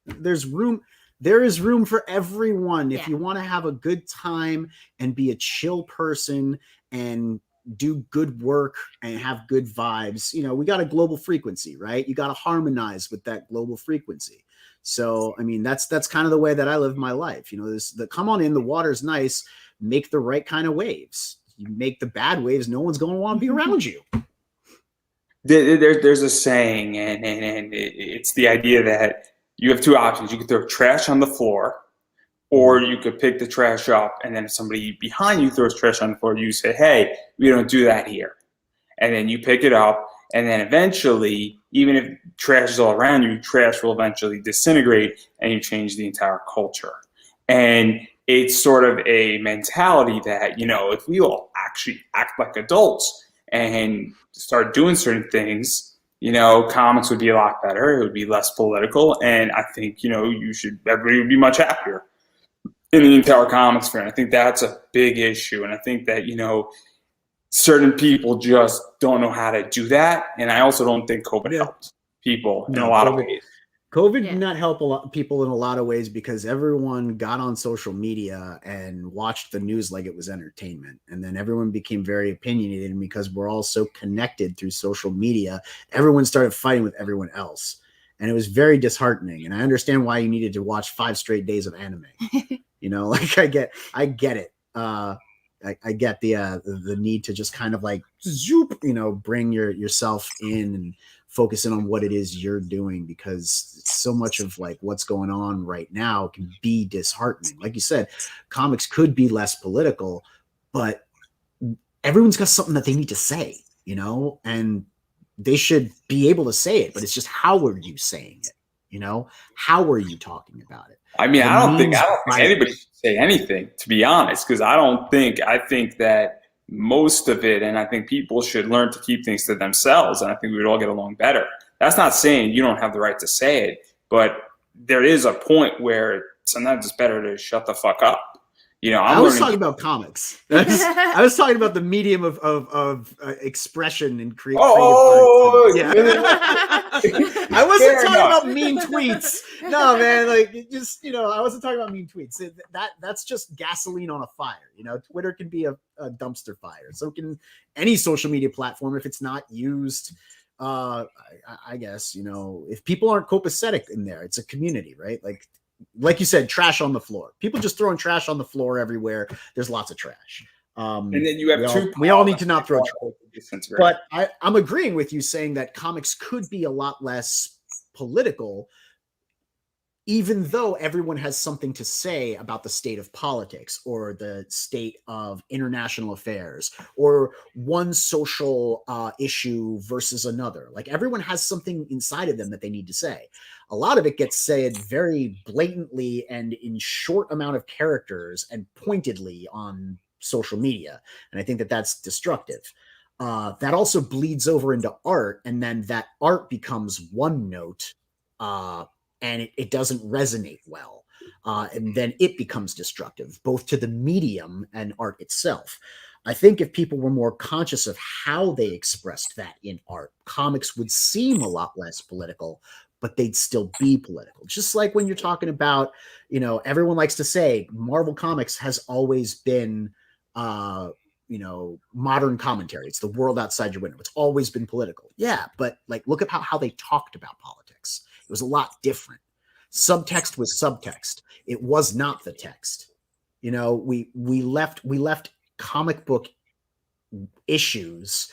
There is room for everyone. If you want to have a good time and be a chill person and do good work and have good vibes, we got a global frequency, right? You got to harmonize with that global frequency. So, I mean, that's kind of the way that I live my life. Come on in, the water's nice, make the right kind of waves. You make the bad waves, no one's going to want to be around you.
There's a saying, and it's the idea that you have two options. You could throw trash on the floor, or you could pick the trash up, and then if somebody behind you throws trash on the floor, you say, hey, we don't do that here. And then you pick it up, and then eventually, even if trash is all around you, trash will eventually disintegrate, and you change the entire culture. And it's sort of a mentality that, if we all actually act like adults and start doing certain things, comics would be a lot better. It would be less political. And I think, everybody would be much happier in the entire comics fan. I think that's a big issue. And I think that, certain people just don't know how to do that. And I also don't think COVID helped people in a lot of ways.
COVID did not help a lot people in a lot of ways because everyone got on social media and watched the news like it was entertainment. And then everyone became very opinionated, and because we're all so connected through social media, everyone started fighting with everyone else. And it was very disheartening. And I understand why you needed to watch 5 straight days of anime. I get it. I get the need to just kind of like zoop, bring yourself in and focus in on what it is you're doing, because so much of like what's going on right now can be disheartening. Like you said, comics could be less political, but everyone's got something that they need to say, and they should be able to say it, but it's just, how are you saying it? How are you talking about it?
I mean, I don't think anybody should say anything, to be honest, because I think that most of it, and I think people should learn to keep things to themselves, and I think we would all get along better. That's not saying you don't have the right to say it, but there is a point where sometimes it's better to shut the fuck up, I'm
I was
learning.
talking about comics. I was talking about the medium of expression and creative
Oh,
arts. Yeah. I wasn't
Fair
talking
enough.
about mean tweets. No, man, like I wasn't talking about mean tweets. That's just gasoline on a fire. Twitter can be a dumpster fire. So can any social media platform if it's not used. I guess, if people aren't copacetic in there, it's a community, right? Like you said, trash on the floor. People just throwing trash on the floor everywhere. There's lots of trash.
And then you have
we all need to not throw trash. But I'm agreeing with you saying that comics could be a lot less political, even though everyone has something to say about the state of politics or the state of international affairs or one social issue versus another. Like everyone has something inside of them that they need to say. A lot of it gets said very blatantly and in short amount of characters and pointedly on social media. And I think that that's destructive. That also bleeds over into art, and then that art becomes one note, and it doesn't resonate well. And then it becomes destructive, both to the medium and art itself. I think if people were more conscious of how they expressed that in art, comics would seem a lot less political, but they'd still be political. Just like when you're talking about, everyone likes to say Marvel Comics has always been, modern commentary. It's the world outside your window. It's always been political. Yeah, but look at how they talked about politics. It was a lot different. Subtext was subtext. It was not the text. We left comic book issues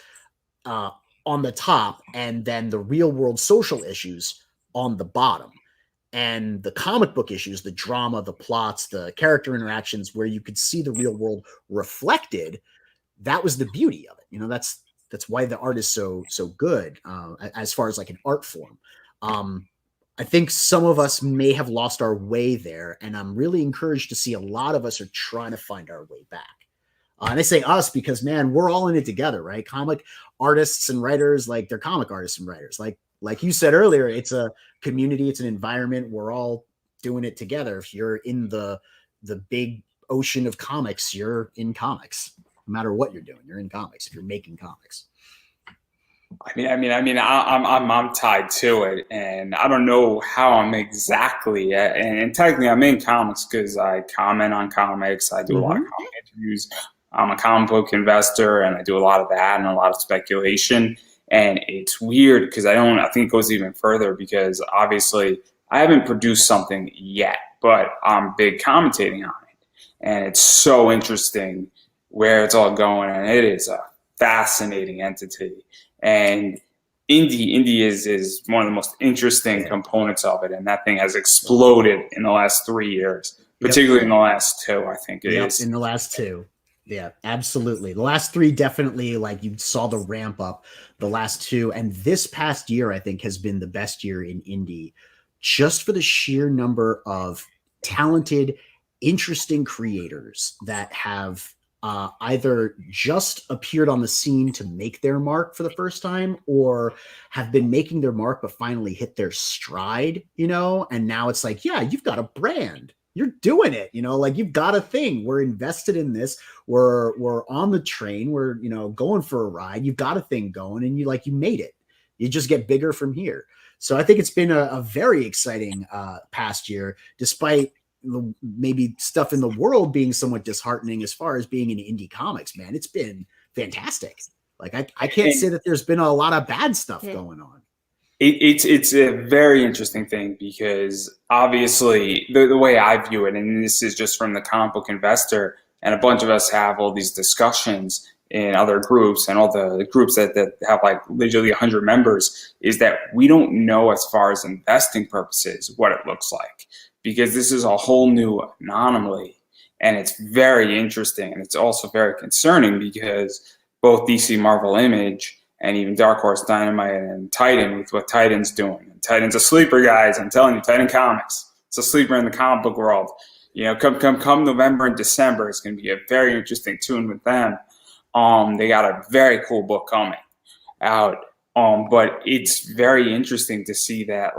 on the top, and then the real world social issues on the bottom. And the comic book issues, the drama, the plots, the character interactions, where you could see the real world reflected, that was the beauty of it. That's why the art is so good as far as an art form. I think some of us may have lost our way there, and I'm really encouraged to see a lot of us are trying to find our way back. And I say us because, man, we're all in it together, right? Comic artists and writers, they're comic artists and writers. Like you said earlier, it's a community, it's an environment. We're all doing it together. If you're in the big ocean of comics, you're in comics. No matter what you're doing, you're in comics. If you're making comics.
I'm tied to it, and I don't know how I'm exactly. And technically, I'm in comics because I comment on comics. I do a lot of comic interviews. I'm a comic book investor, and I do a lot of that and a lot of speculation. And it's weird because I think it goes even further because obviously I haven't produced something yet, but I'm big commentating on it, and it's so interesting where it's all going, and it is a fascinating entity. And indie is one of the most interesting components of it, and that thing has exploded in the last 3 years, particularly in the last 2. I think it is
in the last 2. Yeah, absolutely. The last 3 definitely, you saw the ramp up. The last 2, and this past year, I think, has been the best year in indie, just for the sheer number of talented, interesting creators that have either just appeared on the scene to make their mark for the first time, or have been making their mark but finally hit their stride, and now it's you've got a brand. You're doing it, you've got a thing. We're invested in this. We're on the train. We're, going for a ride. You've got a thing going, and you made it. You just get bigger from here. So I think it's been a very exciting past year, despite maybe stuff in the world being somewhat disheartening as far as being in indie comics. Man, it's been fantastic. I can't say that there's been a lot of bad stuff going on.
It's a very interesting thing because obviously the way I view it, and this is just from the comic book investor, and a bunch of us have all these discussions in other groups and all the groups that have literally 100 members, is that we don't know as far as investing purposes what it looks like, because this is a whole new anomaly, and it's very interesting, and it's also very concerning because both DC, Marvel, Image, and even Dark Horse, Dynamite, and Titan, with what Titan's doing. And Titan's a sleeper, guys. I'm telling you, Titan Comics. It's a sleeper in the comic book world. Come November and December, it's going to be a very interesting tune with them. They got a very cool book coming out. But it's very interesting to see that,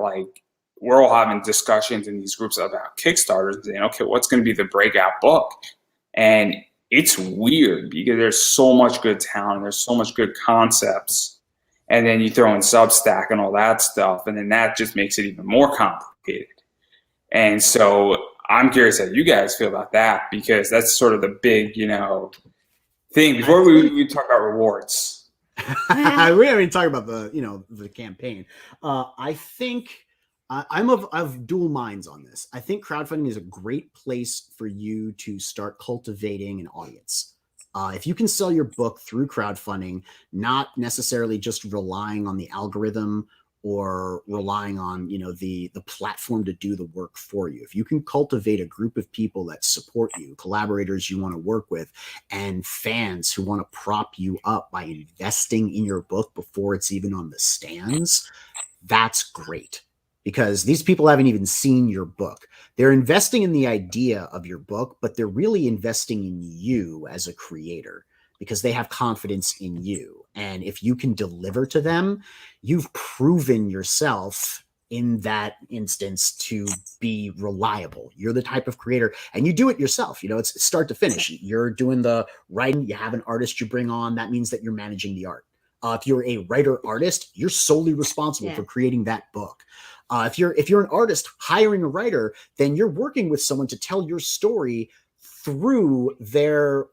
we're all having discussions in these groups about Kickstarters and saying, okay, what's going to be the breakout book? And it's weird because there's so much good talent, there's so much good concepts, and then you throw in Substack and all that stuff, and then that just makes it even more complicated. And so I'm curious how you guys feel about that, because that's sort of the big, thing. Before we talk about rewards.
We haven't even talked about the campaign. I think I'm of dual minds on this. I think crowdfunding is a great place for you to start cultivating an audience. If you can sell your book through crowdfunding, not necessarily just relying on the algorithm or relying on the platform to do the work for you. If you can cultivate a group of people that support you, collaborators you want to work with, and fans who want to prop you up by investing in your book before it's even on the stands, that's great. Because these people haven't even seen your book. They're investing in the idea of your book, but they're really investing in you as a creator because they have confidence in you. And if you can deliver to them, you've proven yourself in that instance to be reliable. You're the type of creator, and you do it yourself. It's start to finish. You're doing the writing. You have an artist you bring on. That means that you're managing the art. If you're a writer-artist, you're solely responsible for creating that book. If you're an artist hiring a writer, then you're working with someone to tell your story through their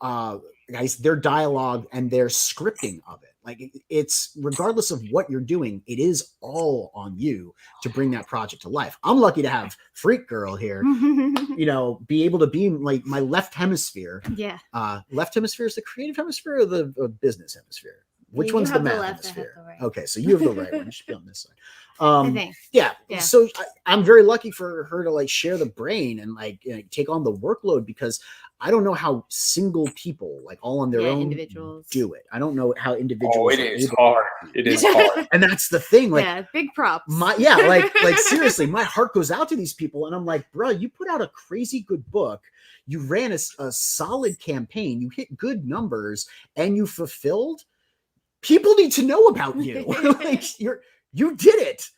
dialogue and their scripting of it. Like it's regardless of what you're doing, it is all on you to bring that project to life. I'm lucky to have Freak Girl here, be able to be like my left hemisphere.
Yeah.
Left hemisphere is the creative hemisphere or the business hemisphere? Which one's the math hemisphere?
Right.
Okay, so you have the right one. You should be on this side.
I think.
Yeah. So I'm very lucky for her to share the brain and take on the workload, because I don't know how single people all on their own
individuals
do it. I don't know how individuals.
It is hard. It is hard.
And that's the thing.
Big props.
Seriously, my heart goes out to these people, and I'm like, bro, you put out a crazy good book. You ran a solid campaign. You hit good numbers, and you fulfilled. People need to know about you. You did it,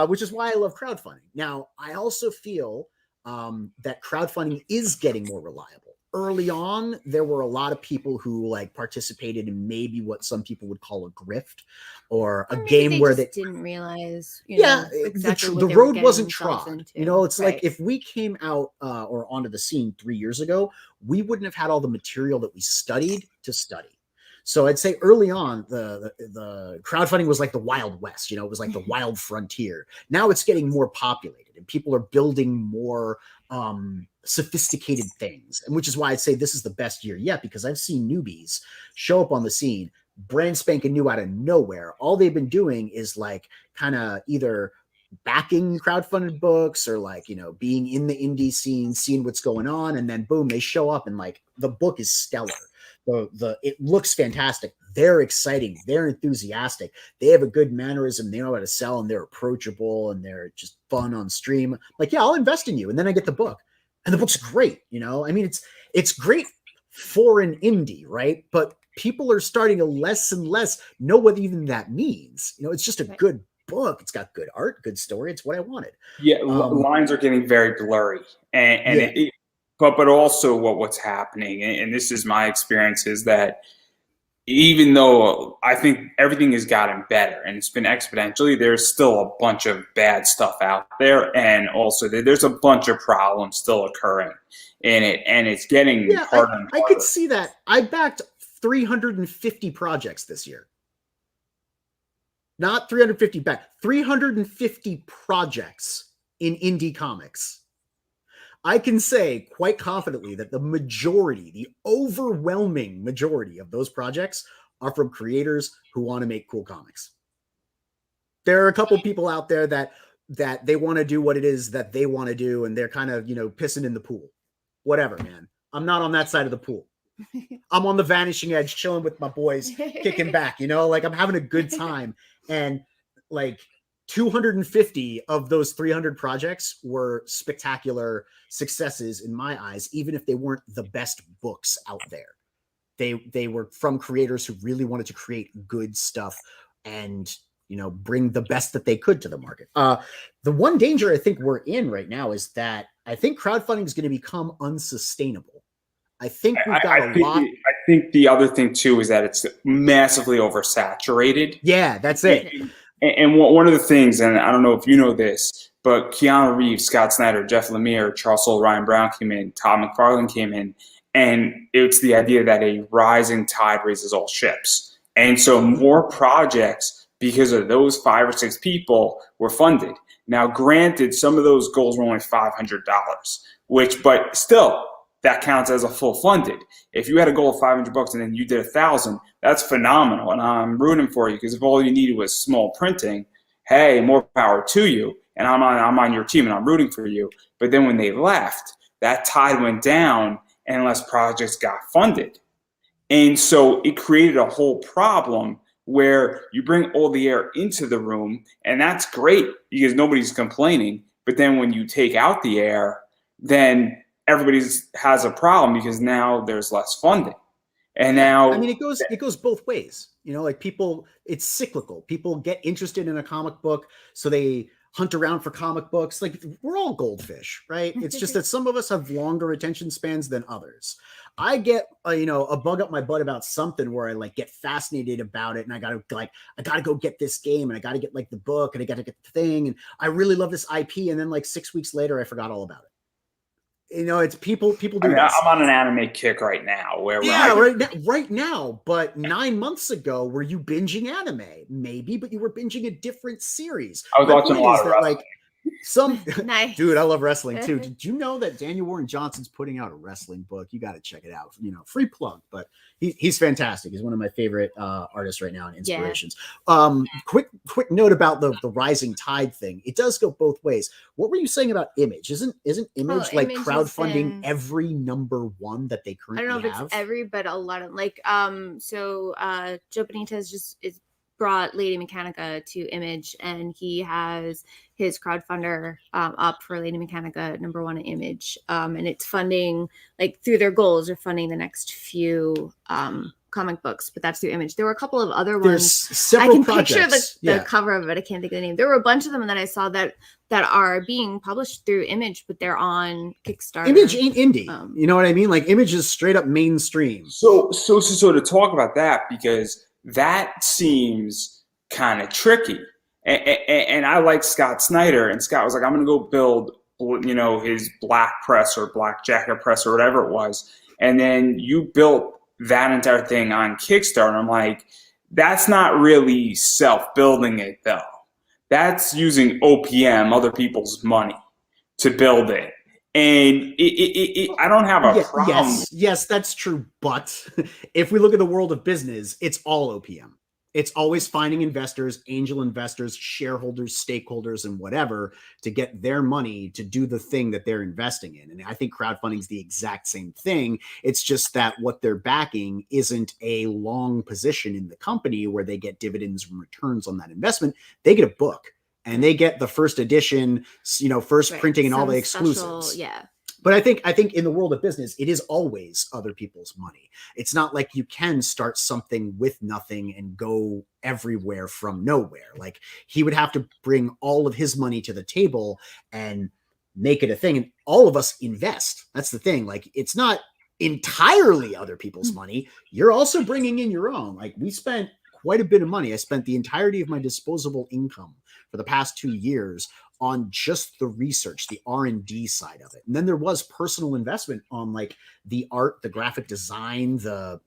which is why I love crowdfunding. Now, I also feel that crowdfunding is getting more reliable. Early on, there were a lot of people who participated in maybe what some people would call a grift, or a game where they
didn't realize.
Exactly the road wasn't trod. It's right. If we came out or onto the scene 3 years ago, we wouldn't have had all the material that we studied to study. So I'd say early on, the crowdfunding was like the Wild West. It was like the wild frontier. Now it's getting more populated, and people are building more sophisticated things, and which is why I'd say this is the best year yet, because I've seen newbies show up on the scene, brand spanking new out of nowhere. All they've been doing is kind of either backing crowdfunded books or being in the indie scene, seeing what's going on, and then boom, they show up and the book is stellar. It looks fantastic. They're exciting. They're enthusiastic. They have a good mannerism. They know how to sell, and they're approachable, and they're just fun on stream. I'll invest in you. And then I get the book, and the book's great. It's great for an indie, right? But people are starting to less and less know what even that means. It's just a good book. It's got good art, good story. It's what I wanted.
Yeah. Lines are getting very blurry, but also what's happening, and this is my experience, is that even though I think everything has gotten better and it's been exponentially, there's still a bunch of bad stuff out there, and also there's a bunch of problems still occurring in it, and it's getting harder and harder.
I could see that. I backed 350 projects this year. Not 350 back, 350 projects in indie comics. I can say quite confidently that the overwhelming majority of those projects are from creators who want to make cool comics. There are a couple people out there that they want to do what it is that they want to do, and they're kind of, pissing in the pool. Whatever, man. I'm not on that side of the pool. I'm on the vanishing edge, chilling with my boys, kicking back, I'm having a good time. And 250 of those 300 projects were spectacular successes in my eyes, even if they weren't the best books out there. They were from creators who really wanted to create good stuff and, bring the best that they could to the market. The one danger I think we're in right now is that I think crowdfunding is going to become unsustainable. I think we've got a lot.
I think the other thing too is that it's massively oversaturated.
Yeah, that's it.
And one of the things, and I don't know if you know this, but Keanu Reeves, Scott Snyder, Jeff Lemire, Charles Soule, Ryan Brown came in, Todd McFarlane came in, and it's the idea that a rising tide raises all ships. And so more projects, because of those 5 or 6 people, were funded. Now, granted, some of those goals were only $500, but still, that counts as a full funded. If you had a goal of $500 and then you did 1,000, that's phenomenal. And I'm rooting for you, because if all you needed was small printing, hey, more power to you. And I'm on your team and I'm rooting for you. But then when they left, that tide went down and less projects got funded. And so it created a whole problem where you bring all the air into the room, and that's great because nobody's complaining. But then when you take out the air, then everybody has a problem because now there's less funding. And now,
I mean, it goes both ways. Like people, it's cyclical. People get interested in a comic book, so they hunt around for comic books. Like, we're all goldfish, right? It's just that some of us have longer attention spans than others. I get a bug up my butt about something where I like get fascinated about it, and I gotta go get this game, and I gotta get like the book, and I gotta get the thing, and I really love this IP, and then like 6 weeks later I forgot all about it. It's people do this.
I'm on an anime kick right now.
Right now. But 9 months ago, were you binging anime? Maybe, but you were binging a different series.
I was watching a lot of wrestling.
Nice.
Dude, I love wrestling too. Did you know that Daniel Warren Johnson's putting out a wrestling book? You got to check it out. Free plug, but he's fantastic. He's one of my favorite artists right now and inspirations. Yeah. Quick note about the rising tide thing. It does go both ways. What were you saying about Image? Isn't Image like Image crowdfunding every number one that they currently have? I don't know if it's every,
but a lot of Joe Benitez is brought Lady Mechanica to Image, and he has his crowdfunder up for Lady Mechanica #1 at Image, and it's funding, like, through their goals, are funding the next few comic books, but that's through Image. There were a couple of other ones.
There's several
I can
projects.
Picture the cover of it. I can't think of the name. There were a bunch of them that I saw that are being published through Image, but they're on Kickstarter.
Image ain't indie. You know what I mean? Like, Image is straight up mainstream.
So to talk about that, because that seems kind of tricky. And I like Scott Snyder, and Scott was like, I'm going to go build, his Black Press or Black Jacket Press or whatever it was. And then you built that entire thing on Kickstarter. And I'm like, that's not really self-building it, though. That's using OPM, other people's money, to build it. And I don't have a problem.
Yes, that's true. But if we look at the world of business, it's all OPM. It's always finding investors, angel investors, shareholders, stakeholders, and whatever to get their money to do the thing that they're investing in. And I think crowdfunding is the exact same thing. It's just that what they're backing isn't a long position in the company where they get dividends and returns on that investment. They get a book. And they get the first edition, first printing and all the exclusives.
Special, yeah.
But I think in the world of business, it is always other people's money. It's not like you can start something with nothing and go everywhere from nowhere. Like, he would have to bring all of his money to the table and make it a thing. And all of us invest. That's the thing. Like, it's not entirely other people's money. You're also bringing in your own. Like, we spent quite a bit of money. I spent the entirety of my disposable income for the past 2 years on just the research, the R&D side of it. And then there was personal investment on like the art, the graphic design, the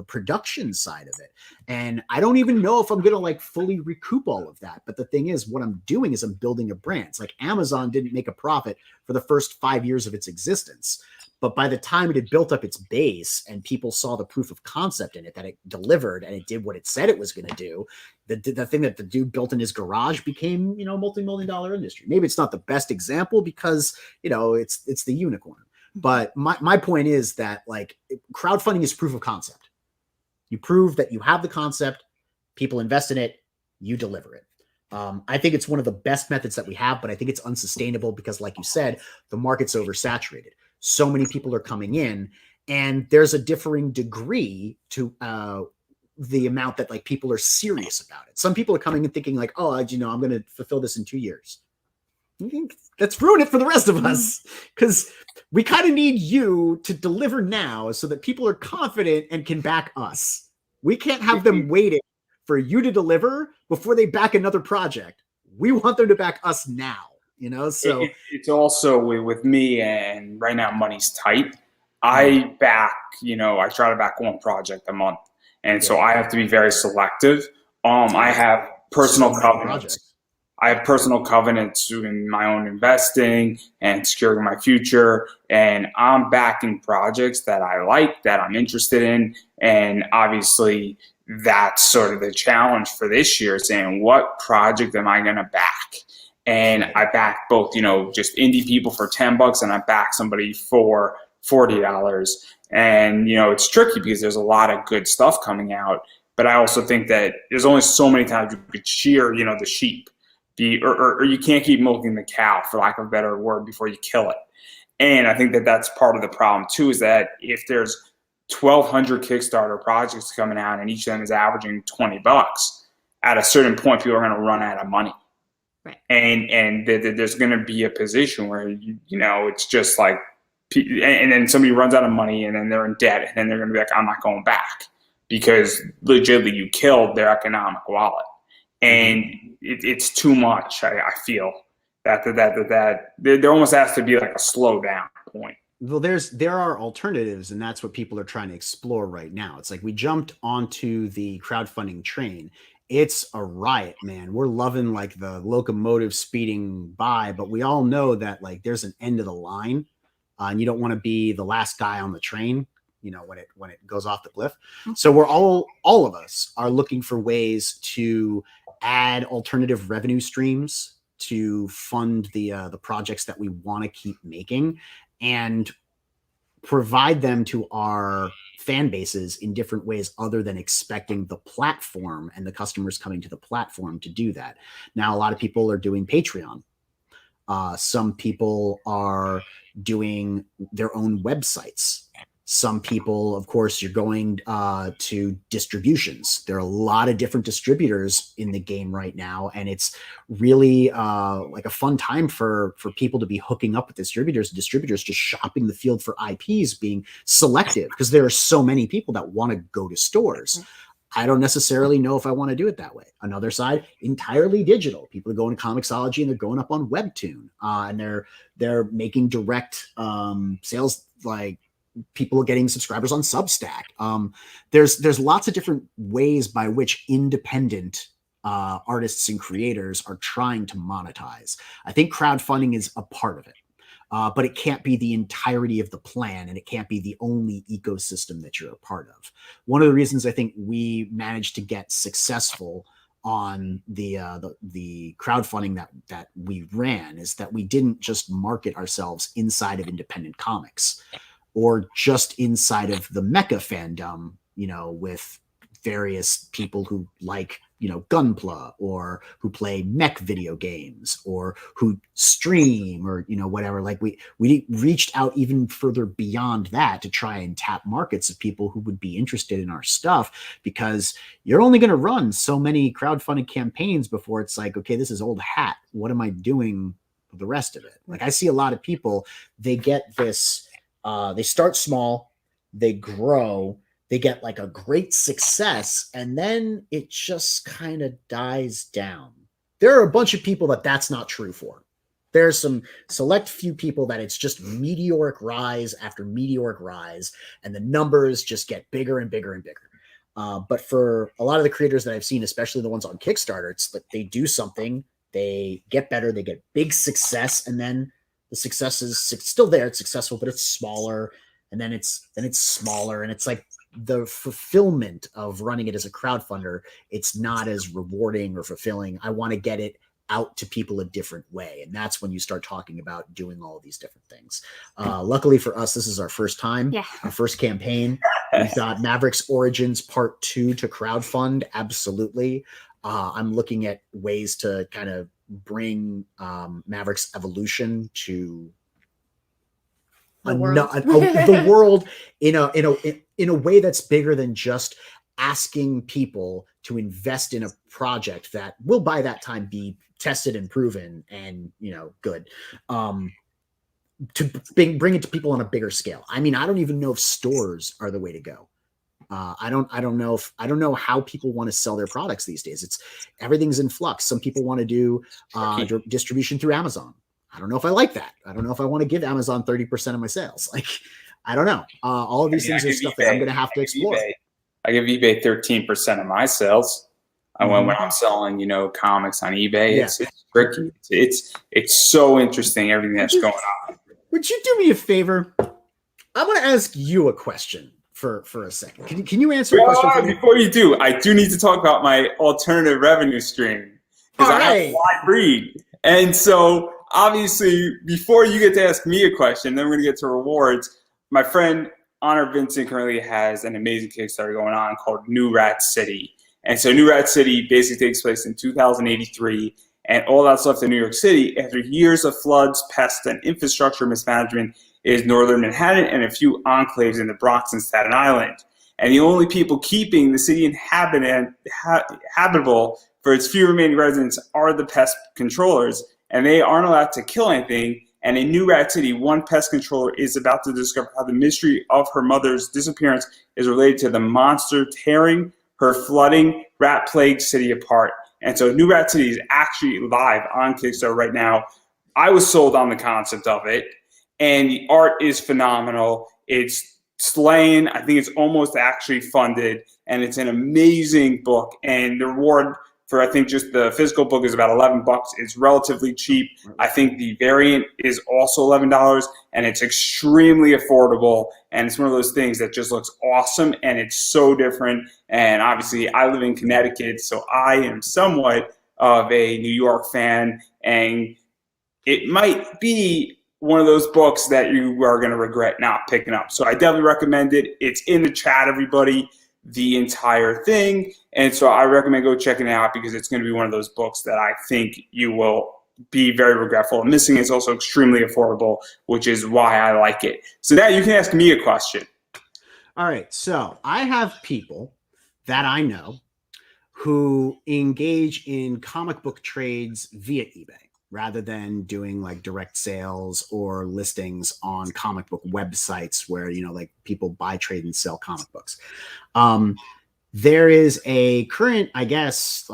production side of it. And I don't even know if I'm going to like fully recoup all of that. But the thing is, what I'm doing is I'm building a brand. It's like Amazon didn't make a profit for the first 5 years of its existence. But by the time it had built up its base and people saw the proof of concept in it, that it delivered and it did what it said it was going to do, the thing that the dude built in his garage became, a multi-million-dollar industry. Maybe it's not the best example because, it's the unicorn. But my point is that like crowdfunding is proof of concept. You prove that you have the concept, people invest in it, you deliver it. I think it's one of the best methods that we have, but I think it's unsustainable because, like you said, the market's oversaturated. So many people are coming in, and there's a differing degree to the amount that like people are serious about it. Some people are coming and thinking like, oh, I'm going to fulfill this in 2 years.
let's ruin it for the rest of us, because we kind of need you to deliver now so that people are confident and can back us. We can't have them waiting for you to deliver before they back another project. We want them to back us now, so
it's also with me, and right now money's tight. I back, I try to back one project a month. And so I have to be very selective. I have personal covenants. I have personal covenants in my own investing and securing my future. And I'm backing projects that I like, that I'm interested in. And obviously that's sort of the challenge for this year, saying what project am I going to back? And I back both, just indie people for $10, and I back somebody for $40. And, it's tricky because there's a lot of good stuff coming out. But I also think that there's only so many times you could shear, the sheep. Or you can't keep milking the cow, for lack of a better word, before you kill it. And I think that that's part of the problem, too, is that if there's 1,200 Kickstarter projects coming out and each of them is averaging $20, at a certain point, people are going to run out of money.
Right.
And there's going to be a position where, it's just like, and then somebody runs out of money and then they're in debt, and then they're going to be like, I'm not going back, because legitimately you killed their economic wallet. And it's too much. I feel that there almost has to be like a slow down point.
Well, there are alternatives, and that's what people are trying to explore right now. It's like we jumped onto the crowdfunding train. It's a riot, man. We're loving like the locomotive speeding by, but we all know that like there's an end of the line, and you don't want to be the last guy on the train, when it goes off the cliff. So we're all of us are looking for ways to add alternative revenue streams to fund the projects that we want to keep making, and provide them to our fan bases in different ways other than expecting the platform and the customers coming to the platform to do that. Now, a lot of people are doing Patreon. Some people are doing their own websites. Some people, of course, you're going to distributions. There are a lot of different distributors in the game right now, and it's really like a fun time for people to be hooking up with distributors just shopping the field for IPs, being selective, because there are so many people that want to go to stores. I don't necessarily know if I want to do it that way. Another side, entirely digital. People are going to Comixology and they're going up on Webtoon, and they're making direct sales, like people getting subscribers on Substack. There's lots of different ways by which independent artists and creators are trying to monetize. I think crowdfunding is a part of it, but it can't be the entirety of the plan, and it can't be the only ecosystem that you're a part of. One of the reasons I think we managed to get successful on the crowdfunding that we ran is that we didn't just market ourselves inside of independent comics, or just inside of the mecha fandom, with various people who like, Gunpla, or who play mech video games, or who stream, or, whatever. Like we reached out even further beyond that to try and tap markets of people who would be interested in our stuff, because you're only going to run so many crowdfunded campaigns before it's like, okay, this is old hat. What am I doing with the rest of it? Like I see a lot of people, they get this, they start small, they grow, they get like a great success, and then it just kind of dies down. There are a bunch of people that's not true for. There's some select few people that it's just meteoric rise after meteoric rise, and the numbers just get bigger and bigger and bigger. But for a lot of the creators that I've seen, especially the ones on Kickstarter, it's like they do something, they get better, they get big success, and then the success is still there, it's successful, but it's smaller, and then it's smaller, and it's like the fulfillment of running it as a crowdfunder, it's not as rewarding or fulfilling. I want to get it out to people a different way, and that's when you start talking about doing all of these different things. Luckily for us, this is our first time, our first campaign. We've got Maverick's Origins Part 2 to crowdfund, absolutely. I'm looking at ways to kind of bring Maverick's Evolution to the world in a way that's bigger than just
asking people to invest in a project that will by that time be tested and proven and, good. To bring it to people on a bigger scale. I mean, I don't even know if stores are the way to go. I don't know how people want to sell their products these days. Everything's in flux. Some people want to do distribution through Amazon. I don't know if I like that. I don't know if I want to give Amazon 30% of my sales. Like, I don't know. All of these things are stuff that I'm going to have to explore.
I give eBay 13% of my sales. When I'm selling, comics on eBay, it's tricky. It's so interesting, everything that's going on.
Would you do me a favor? I want to ask you a question for a second. Can you answer a question for me?
Before you do, I do need to talk about my alternative revenue stream because I have a wide read. And so obviously, before you get to ask me a question, then we're going to get to rewards. My friend Honor Vincent currently has an amazing Kickstarter going on called New Rat City. And so New Rat City basically takes place in 2083. And all that's left in New York City after years of floods, pests, and infrastructure mismanagement is northern Manhattan and a few enclaves in the Bronx and Staten Island. And the only people keeping the city habitable for its few remaining residents are the pest controllers, and they aren't allowed to kill anything. And in New Rat City, one pest controller is about to discover how the mystery of her mother's disappearance is related to the monster tearing her flooding, rat-plagued city apart. And so New Rat City is actually live on Kickstarter right now. I was sold on the concept of it, and the art is phenomenal. It's slaying. I think it's almost actually funded, and it's an amazing book. And the reward for, I think, just the physical book is about $11. It's relatively cheap. I think the variant is also $11, and it's extremely affordable. And it's one of those things that just looks awesome, and it's so different. And obviously, I live in Connecticut, so I am somewhat of a New York fan, and it might be one of those books that you are going to regret not picking up. So I definitely recommend it. It's in the chat, everybody, the entire thing. And so I recommend go checking it out because it's going to be one of those books that I think you will be very regretful of missing. It's also extremely affordable, which is why I like it. So now you can ask me a question.
All right. So I have people that I know who engage in comic book trades via eBay rather than doing like direct sales or listings on comic book websites where, like people buy, trade, and sell comic books. There is a current, I guess,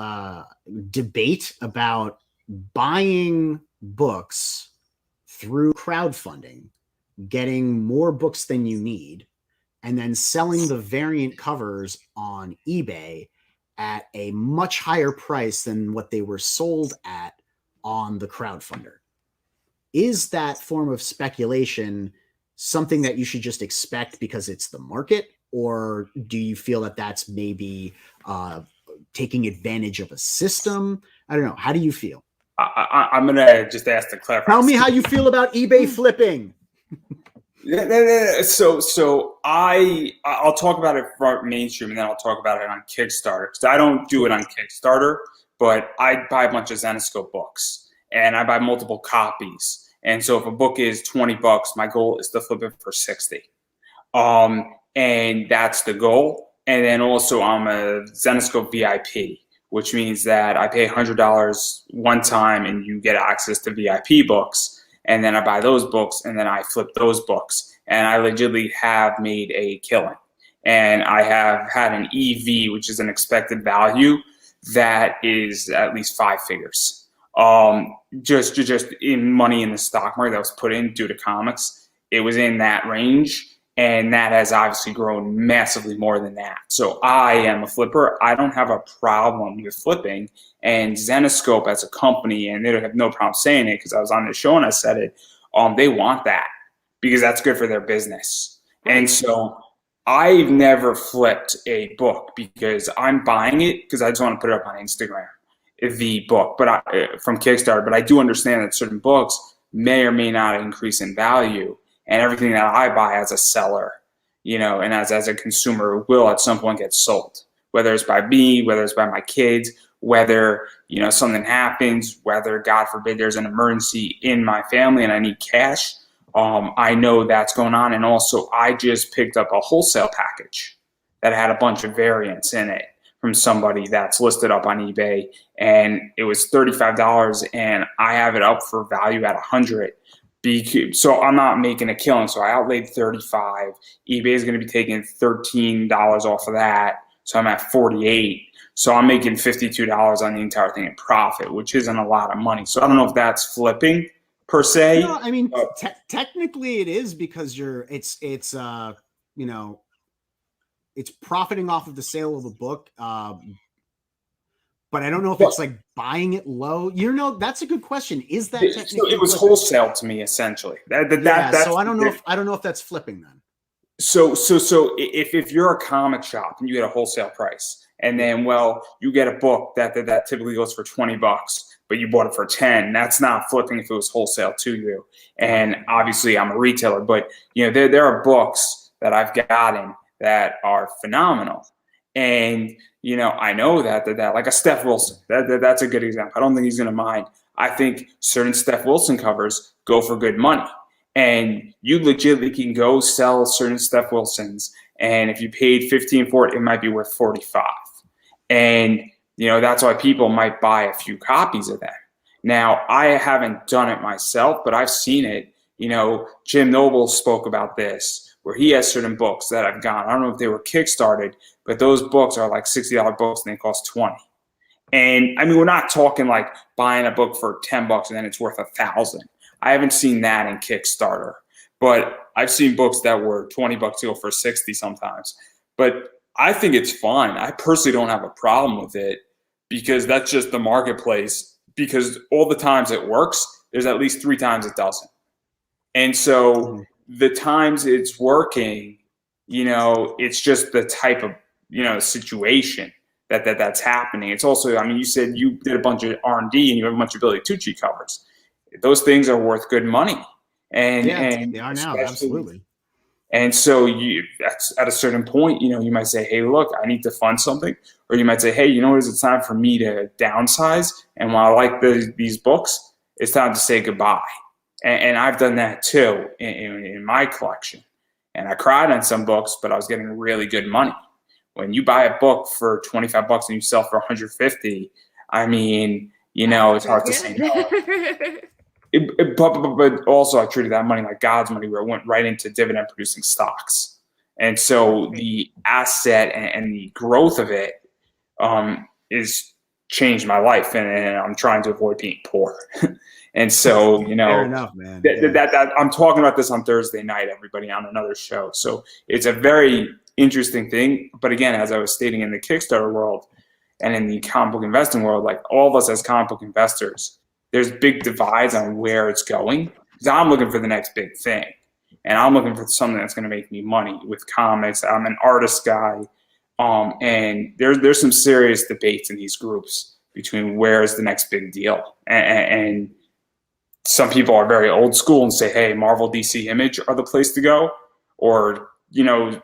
debate about buying books through crowdfunding, getting more books than you need, and then selling the variant covers on eBay at a much higher price than what they were sold at on the crowdfunder. Is that form of speculation something that you should just expect because it's the market? Or do you feel that that's maybe taking advantage of a system? I don't know. How do you feel?
I'm going to just ask the clarify.
Tell me how you feel about eBay flipping.
So I'll talk about it from mainstream, and then I'll talk about it on Kickstarter, because I don't do it on Kickstarter, but I buy a bunch of Zenescope books, and I buy multiple copies. And so if a book is $20, my goal is to flip it for 60. And that's the goal. And then also I'm a Zenescope VIP, which means that I pay $100 one time and you get access to VIP books. And then I buy those books and then I flip those books. And I legitimately have made a killing. And I have had an EV, which is an expected value, that is at least 5 figures. Just in money in the stock market that was put in due to comics, it was in that range. And that has obviously grown massively more than that. So I am a flipper. I don't have a problem with flipping. And Zenescope as a company, and they don't have no problem saying it because I was on the show and I said it, they want that because that's good for their business. And so I've never flipped a book because I'm buying it because I just want to put it up on Instagram, the book, but from Kickstarter. But I do understand that certain books may or may not increase in value. And everything that I buy as a seller, and as a consumer will at some point get sold, whether it's by me, whether it's by my kids, whether, something happens, whether, God forbid, there's an emergency in my family and I need cash. I know that's going on. And also I just picked up a wholesale package that had a bunch of variants in it from somebody that's listed up on eBay, and it was $35, and I have it up for value at 100. So I'm not making a killing. So I outlaid 35. eBay is going to be taking $13 off of that, so I'm at 48. So I'm making $52 on the entire thing in profit, which isn't a lot of money. So I don't know if that's flipping per se.
No, I mean, technically it is, because it's profiting off of the sale of the book. But I don't know if it's like buying it low. That's a good question. Is that technically?
So it was wholesale to me, essentially.
So I don't know if that's flipping then.
So if you're a comic shop and you get a wholesale price, and then you get a book that typically goes for $20, but you bought it for 10, that's not flipping if it was wholesale to you. And obviously I'm a retailer, but there are books that I've gotten that are phenomenal. And I know that like a Steph Wilson, that's a good example. I don't think he's going to mind. I think certain Steph Wilson covers go for good money, and you legitimately can go sell certain Steph Wilsons, and if you paid 15 for it, it might be worth 45. And that's why people might buy a few copies of them. Now, I haven't done it myself, but I've seen it. Jim Noble spoke about this, where he has certain books that I've gone. I don't know if they were kickstarted, but those books are like $60 books and they cost 20. And I mean, we're not talking like buying a book for $10 and then it's worth 1,000. I haven't seen that in Kickstarter, but I've seen books that were $20 go for 60 sometimes. But I think it's fine. I personally don't have a problem with it, because that's just the marketplace. Because all the times it works, there's at least 3 times it doesn't. And so the times it's working, it's just the type of situation that's happening. It's also, I mean, you said you did a bunch of R&D and you have a bunch of Billy Tucci covers. Those things are worth good money, and
they are now, absolutely.
And so that's at a certain point, you might say, hey, look, I need to fund something, or you might say, hey, it's time for me to downsize, and while I like these books, it's time to say goodbye. And I've done that too in my collection. And I cried on some books, but I was getting really good money. When you buy a book for $25 and you sell for $150, I mean, it's hard to say no. But also I treated that money like God's money, where it went right into dividend producing stocks. And so the asset and the growth of it is changed my life, and I'm trying to avoid being poor. And so,
fair enough, man.
That I'm talking about this on Thursday night, everybody, on another show. So it's a very interesting thing. But again, as I was stating, in the Kickstarter world and in the comic book investing world, like all of us as comic book investors, there's big divides on where it's going. Because I'm looking for the next big thing, and I'm looking for something that's going to make me money with comics. I'm an artist guy, and there's some serious debates in these groups between where is the next big deal. And some people are very old school and say, hey, Marvel, DC, Image are the place to go, or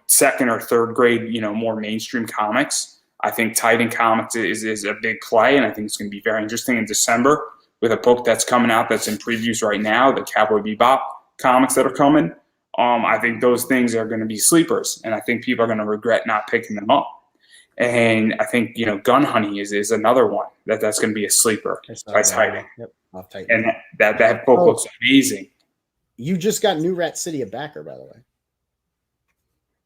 second or third grade, more mainstream comics. I think Titan Comics is a big play, and I think it's going to be very interesting in December with a book that's coming out that's in previews right now, the Cowboy Bebop comics that are coming. I think those things are going to be sleepers, and I think people are going to regret not picking them up. And I think, Gun Honey is another one that's going to be a sleeper by Titan.
Yep, off Titan.
And that book looks amazing.
You just got New Rat City a backer, by the way.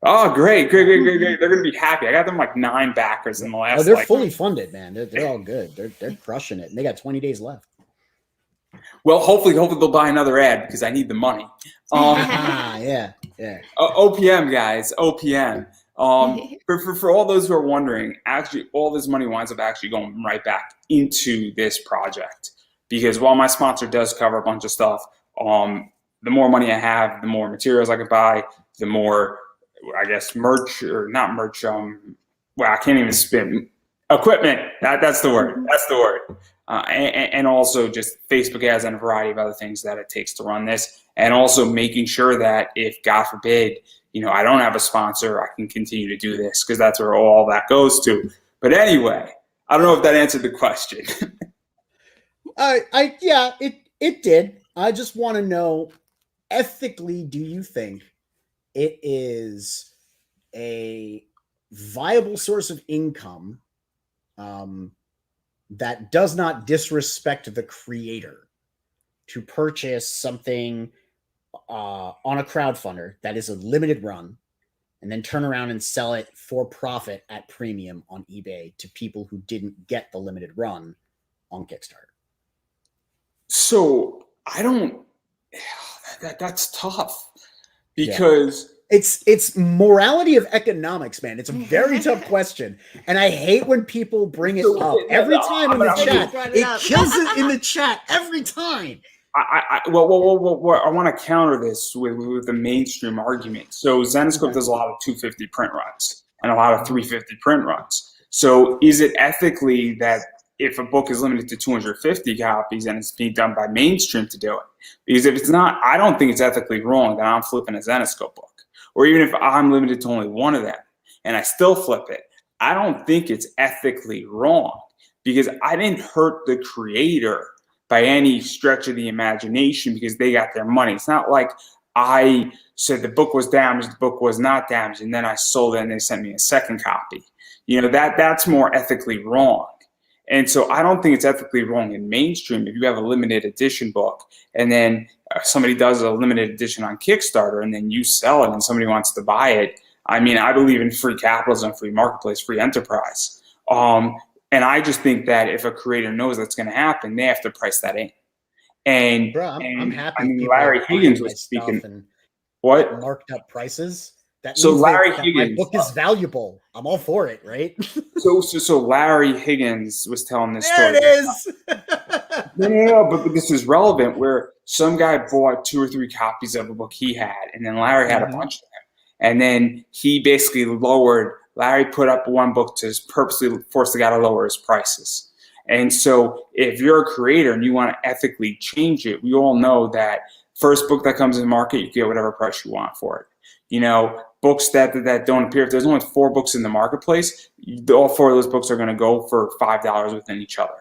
Oh, great. They're going to be happy. I got them like 9 backers in the last.
Oh, they're fully funded, man. They're all good. They're crushing it. And they got 20 days left.
Well, hopefully they'll buy another ad, because I need the money.
Yeah.
OPM, guys, OPM. For all those who are wondering, actually, all this money winds up actually going right back into this project, because while my sponsor does cover a bunch of stuff, the more money I have, the more materials I can buy, the more, I guess, merch, or not merch. I can't even spin equipment. That's the word. That's the word. And also just Facebook ads and a variety of other things that it takes to run this, and also making sure that if, God forbid, I don't have a sponsor, I can continue to do this, because that's where all that goes to. But anyway, I don't know if that answered the question.
Yeah, it did. I just want to know, ethically, do you think it is a viable source of income that does not disrespect the creator to purchase something on a crowdfunder that is a limited run and then turn around and sell it for profit at premium on eBay to people who didn't get the limited run on Kickstarter?
So I don't. That's tough because
it's morality of economics, man. It's a very tough question, and I hate when people bring it up every time in the chat. It kills it in the chat every time.
I want to counter this with the mainstream argument. So Zenescope does a lot of 250 print runs and a lot of 350 print runs. So is it ethically that if a book is limited to 250 copies and it's being done by mainstream to do it? Because if it's not, I don't think it's ethically wrong that I'm flipping a Zenescope book. Or even if I'm limited to only one of them and I still flip it, I don't think it's ethically wrong because I didn't hurt the creator by any stretch of the imagination because they got their money. It's not like I said the book was damaged, the book was not damaged, and then I sold it and they sent me a second copy. You know, that's more ethically wrong. And so I don't think it's ethically wrong in mainstream if you have a limited edition book and then somebody does a limited edition on Kickstarter and then you sell it and somebody wants to buy it. I mean, I believe in free capitalism, free marketplace, free enterprise. And I just think that if a creator knows that's going to happen, they have to price that in. And,
bro, I'm happy.
I mean, Larry Higgins was speaking. What?
Marked up prices. That
so
means
Larry
that
Higgins,
my book is valuable. I'm all for it, right?
So Larry Higgins was telling this
there
story.
It is.
No, but this is relevant where some guy bought 2 or 3 copies of a book he had, and then Larry had a bunch of them. And then he basically Larry put up one book to purposely force the guy to lower his prices. And so if you're a creator and you want to ethically change it, we all know that first book that comes in the market, you get whatever price you want for it. You know, books that don't appear, if there's only 4 books in the marketplace, all 4 of those books are going to go for $5 within each other.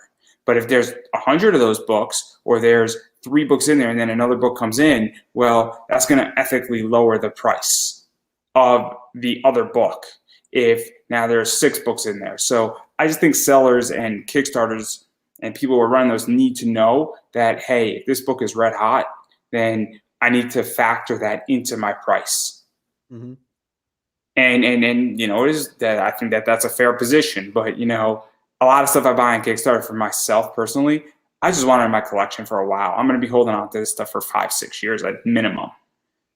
But if there's 100 of those books, or there's 3 books in there and then another book comes in, well, that's going to ethically lower the price of the other book if now there's 6 books in there. So I just think sellers and Kickstarters and people who are running those need to know that, hey, if this book is red hot, then I need to factor that into my price.
Mm-hmm.
And you know, it is that I think that's a fair position. But, you know, a lot of stuff I buy on Kickstarter for myself personally, I just want it in my collection for a while. I'm going to be holding on to this stuff for 5-6 years at minimum.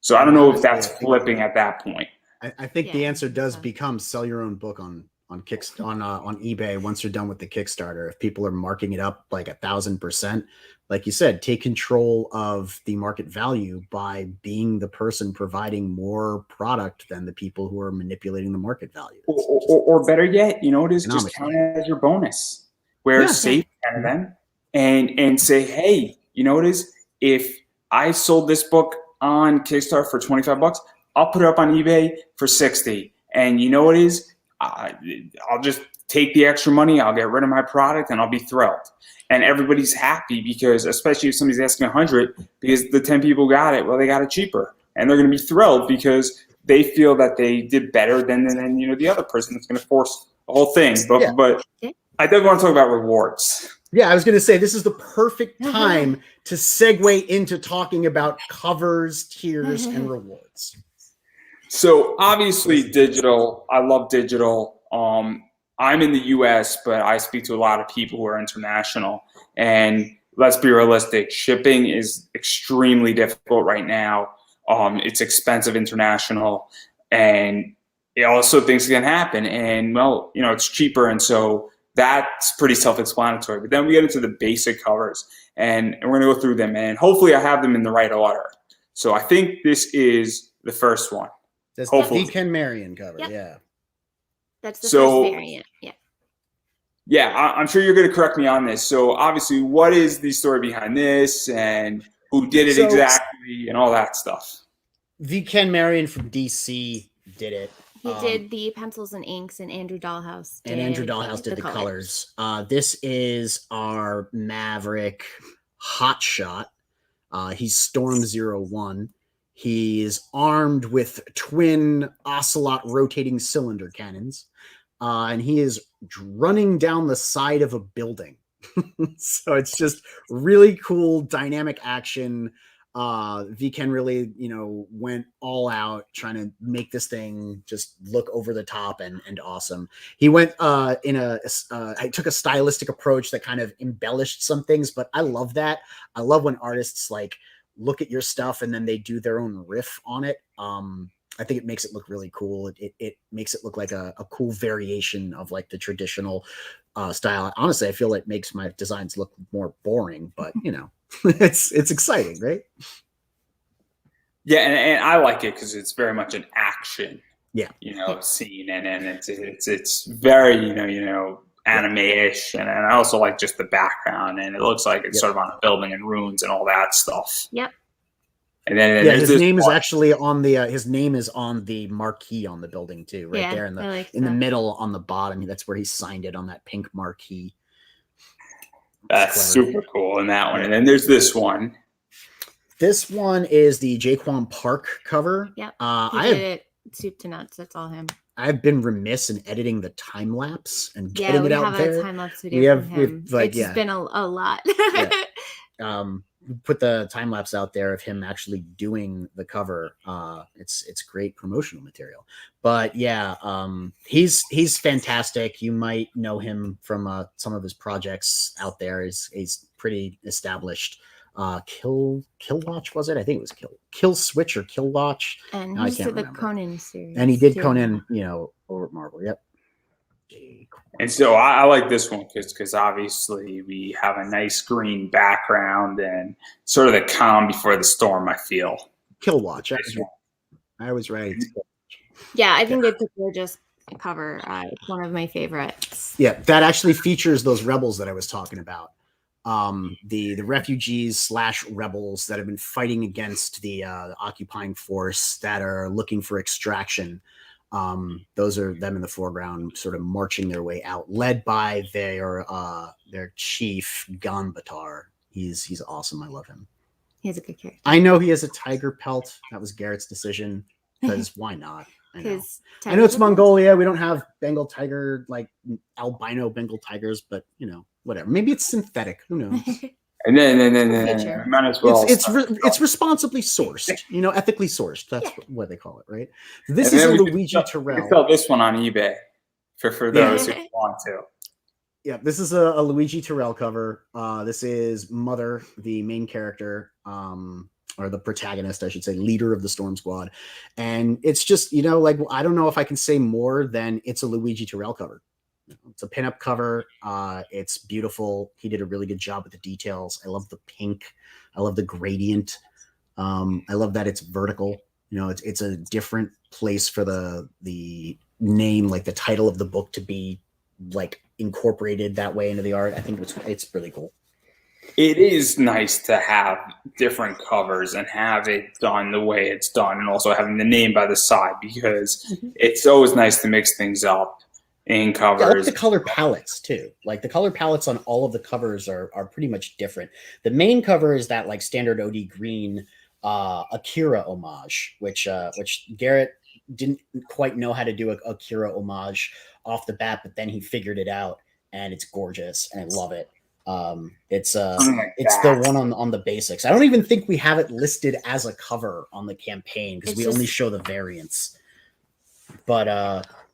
So I don't know if that's flipping at that point.
I think the answer does become sell your own book on eBay once you're done with the Kickstarter. If people are marking it up like 1,000%, like you said, take control of the market value by being the person providing more product than the people who are manipulating the market value.
Or better yet, you know, it is just count it as your bonus. Where save 10 of them and say, hey, you know what it is? If I sold this book on Kickstarter for $25, I'll put it up on eBay for $60. And you know what it is? I'll just take the extra money, I'll get rid of my product, and I'll be thrilled. And everybody's happy because, especially if somebody's asking 100, because the 10 people got it, well, they got it cheaper. And they're going to be thrilled because they feel that they did better than you know, the other person that's going to force the whole thing. But I definitely want to talk about rewards.
Yeah, I was going to say, this is the perfect time to segue into talking about covers, tiers, and rewards.
So obviously digital, I love digital. I'm in the US, but I speak to a lot of people who are international. And let's be realistic, shipping is extremely difficult right now. It's expensive international, and also things can happen. And well, you know, it's cheaper, and so that's pretty self-explanatory. But then we get into the basic covers, and we're gonna go through them, and hopefully I have them in the right order. So I think this is the first one.
That's the Ken Marion cover,
That's the first variant,
Yeah, I'm sure you're going to correct me on this. So obviously, what is the story behind this and who did it exactly and all that stuff?
The Ken Marion from DC did it.
He did the pencils and inks, and Andrew Dahlhaus did,
the colors. This is our Maverick Hotshot. He's Storm 01.
He's armed with twin Ocelot rotating cylinder cannons, and he is running down the side of a building. So it's just really cool dynamic action. Vken really, went all out trying to make this thing just look over the top and awesome. He went I took a stylistic approach that kind of embellished some things, but I love that. I love when artists like look at your stuff and then they do their own riff on it. I think it makes it look really cool. It makes it look like a cool variation of like the traditional style. Honestly, I feel it makes my designs look more boring, but it's exciting, right?
Yeah, and I like it because it's very much an action, scene, and it's very anime-ish, and I also like just the background, and it looks like it's sort of on a building and ruins and all that stuff.
Yep.
And then
his name is actually on the his name is on the marquee on the building too, right there in the middle on the bottom. That's where he signed it on that pink marquee.
That's super cool in that one. And then there's this one.
This one is the Jaquan Park cover.
Yep. He did it soup to nuts. That's all him.
I've been remiss in editing the time lapse and getting it out there.
Yeah, we have a time lapse video from him. It's been a lot.
Put the time lapse out there of him actually doing the cover. It's great promotional material. But he's fantastic. You might know him from some of his projects out there. He's pretty established. Kill Watch, was it? I think it was Kill Switch or Kill Watch.
And he did the Conan series.
And he did Conan, over at Marvel. Yep.
And so I like this one because obviously we have a nice green background and sort of the calm before the storm, I feel.
Kill Watch. I was right.
Yeah, I think it's a gorgeous cover. It's one of my favorites.
Yeah, that actually features those rebels that I was talking about. The refugees / rebels that have been fighting against the occupying force that are looking for extraction. Those are them in the foreground, sort of marching their way out, led by their chief Ganbatar. He's awesome. I love him.
He has a good character.
I know he has a tiger pelt. That was Garrett's decision because why not? I know it's Mongolia. We don't have Bengal tiger, like albino Bengal tigers, but whatever. Maybe it's synthetic. Who knows?
And then might as well.
It's responsibly sourced, ethically sourced. That's what they call it, right? This is a Luigi Terrell.
You can sell this one on eBay for those who want to.
Yeah, this is a Luigi Terrell cover. This is Mother, the main character, or the protagonist, I should say, leader of the Storm Squad. And it's just, I don't know if I can say more than it's a Luigi Terrell cover. It's a pinup cover. It's beautiful. He did a really good job with the details. I love the pink. I love the gradient. I love that it's vertical. It's a different place for the name, like the title of the book, to be like incorporated that way into the art. I think it's really cool.
It is nice to have different covers and have it done the way it's done, and also having the name by the side, because it's always nice to mix things up in covers.
I like the color palettes too. Like the color palettes on all of the covers are pretty much different. The main cover is that like standard OD green Akira homage, which Garrett didn't quite know how to do a Akira homage off the bat, but then he figured it out, and it's gorgeous, and I love it. It's the one on the basics. I don't even think we have it listed as a cover on the campaign because we only show the variants. But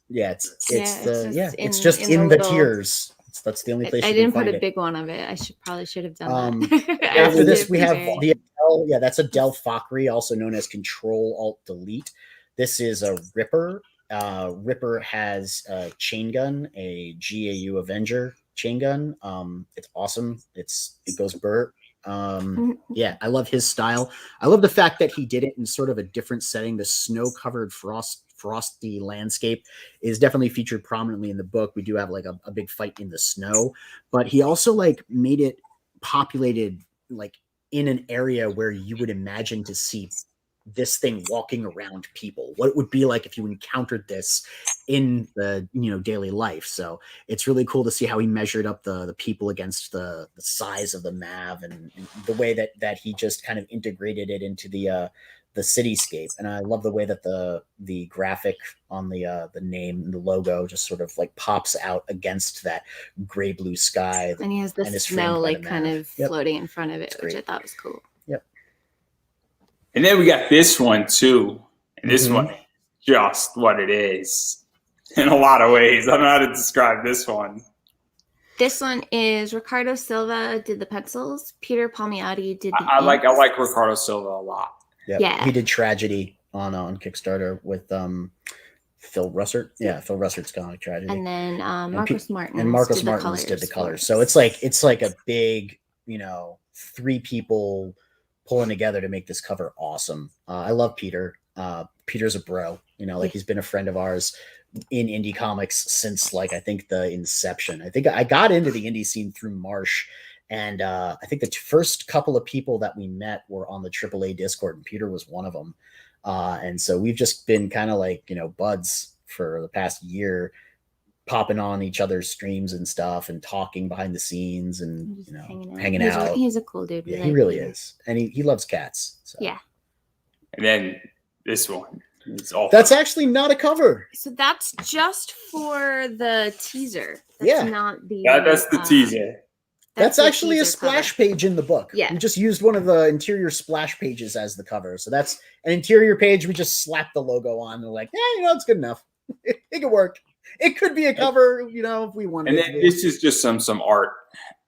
it's just in the tiers. That's the only place.
I didn't put a big one of it. I probably should have done that.
After this, we have the Adele. Yeah, that's Adele Fakri, also known as Control Alt Delete. This is a Ripper. Ripper has a chain gun, a GAU Avenger chain gun. It's awesome. It goes burr. I love his style. I love the fact that he did it in sort of a different setting. The snow-covered frosty landscape is definitely featured prominently in the book. We do have like a big fight in the snow, but he also like made it populated like in an area where you would imagine to see this thing walking around people, what it would be like if you encountered this in the daily life. So it's really cool to see how he measured up the people against the size of the Mav, and the way that he just kind of integrated it into the cityscape, and I love the way that the graphic on the name and the logo just sort of like pops out against that gray blue sky.
And he has the
and is
snow
framed by
like
the
kind
Neff.
of
Yep.
floating in front of it,
It's
which I
great.
thought was cool.
And then we got this one too. And this
Mhm.
one, just what it is in a lot of ways. I don't know how to describe this one.
This one is Ricardo Silva did the pencils. Peter Palmiotti did the
I like
inks.
Ricardo Silva a lot.
Yep.
Yeah.
He did Tragedy on Kickstarter with Phil Russert. Yeah, Phil Russert's comic Tragedy.
And then Marcos Martins.
And Marcos
did the
Martins did the colors.
for
So
us.
it's like a big, 3 people pulling together to make this cover awesome. I love Peter. Peter's a bro. He's been a friend of ours in indie comics since I think the inception. I think I got into the indie scene through Marsh, and I think the first couple of people that we met were on the AAA Discord, and Peter was one of them. And so we've just been kind of buds for the past year, popping on each other's streams and stuff and talking behind the scenes and
Just
hanging out.
He's a cool dude.
Yeah, he really is. And he loves cats. So.
Yeah.
And then this one is awful.
That's actually not a cover.
So that's just for the teaser. That's not the
That's the teaser.
That's
the
actually a
teaser
splash
cover.
page in the book.
Yeah.
We just used one of the interior splash pages as the cover. So that's an interior page. We just slapped the logo on. They're like, it's good enough. It could work. It could be a cover, if we wanted.
And then this is just some art.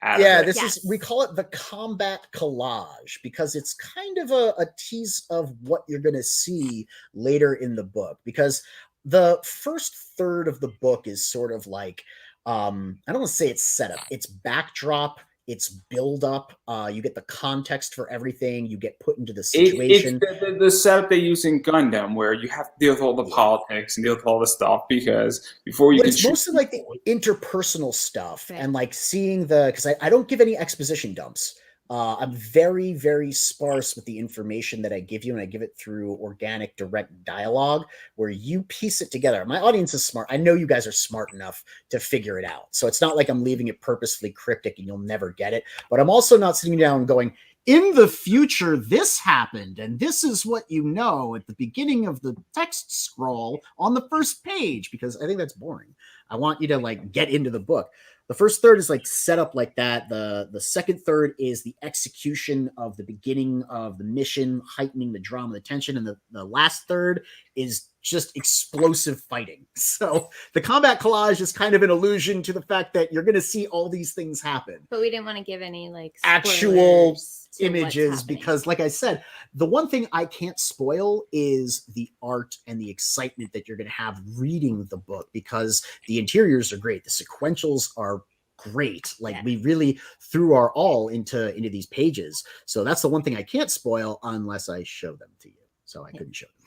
This
Yes.
is, we call it the combat collage because it's kind of a tease of what you're going to see later in the book, because the first third of the book is sort of like, I don't want to say it's setup, it's backdrop, it's build up. You get the context for everything. You get put into the situation.
It's the setup they use in Gundam, where you have to deal with all the politics and deal with all the stuff, because before you
But
can
it's
shoot
mostly like the interpersonal stuff
Right.
and like seeing because I don't give any exposition dumps. I'm very, very sparse with the information that I give you, and I give it through organic, direct dialogue where you piece it together. My audience is smart. I know you guys are smart enough to figure it out. So it's not like I'm leaving it purposefully cryptic and you'll never get it. But I'm also not sitting down and going, in the future, this happened, and this is what you know at the beginning of the text scroll on the first page, because I think that's boring. I want you to get into the book. The first third is set up like that. The second third is the execution of the beginning of the mission, heightening the drama, the tension. And the last third is just explosive fighting. So the combat collage is kind of an allusion to the fact that you're going to see all these things happen.
But we didn't want to give any
Actual
spoilers to
images,
what's happening.
because like I said, the one thing I can't spoil is the art and the excitement that you're going to have reading the book, because the interiors are great. The sequentials are great. We really threw our all into these pages. So that's the one thing I can't spoil unless I show them to you. So I couldn't show them to you.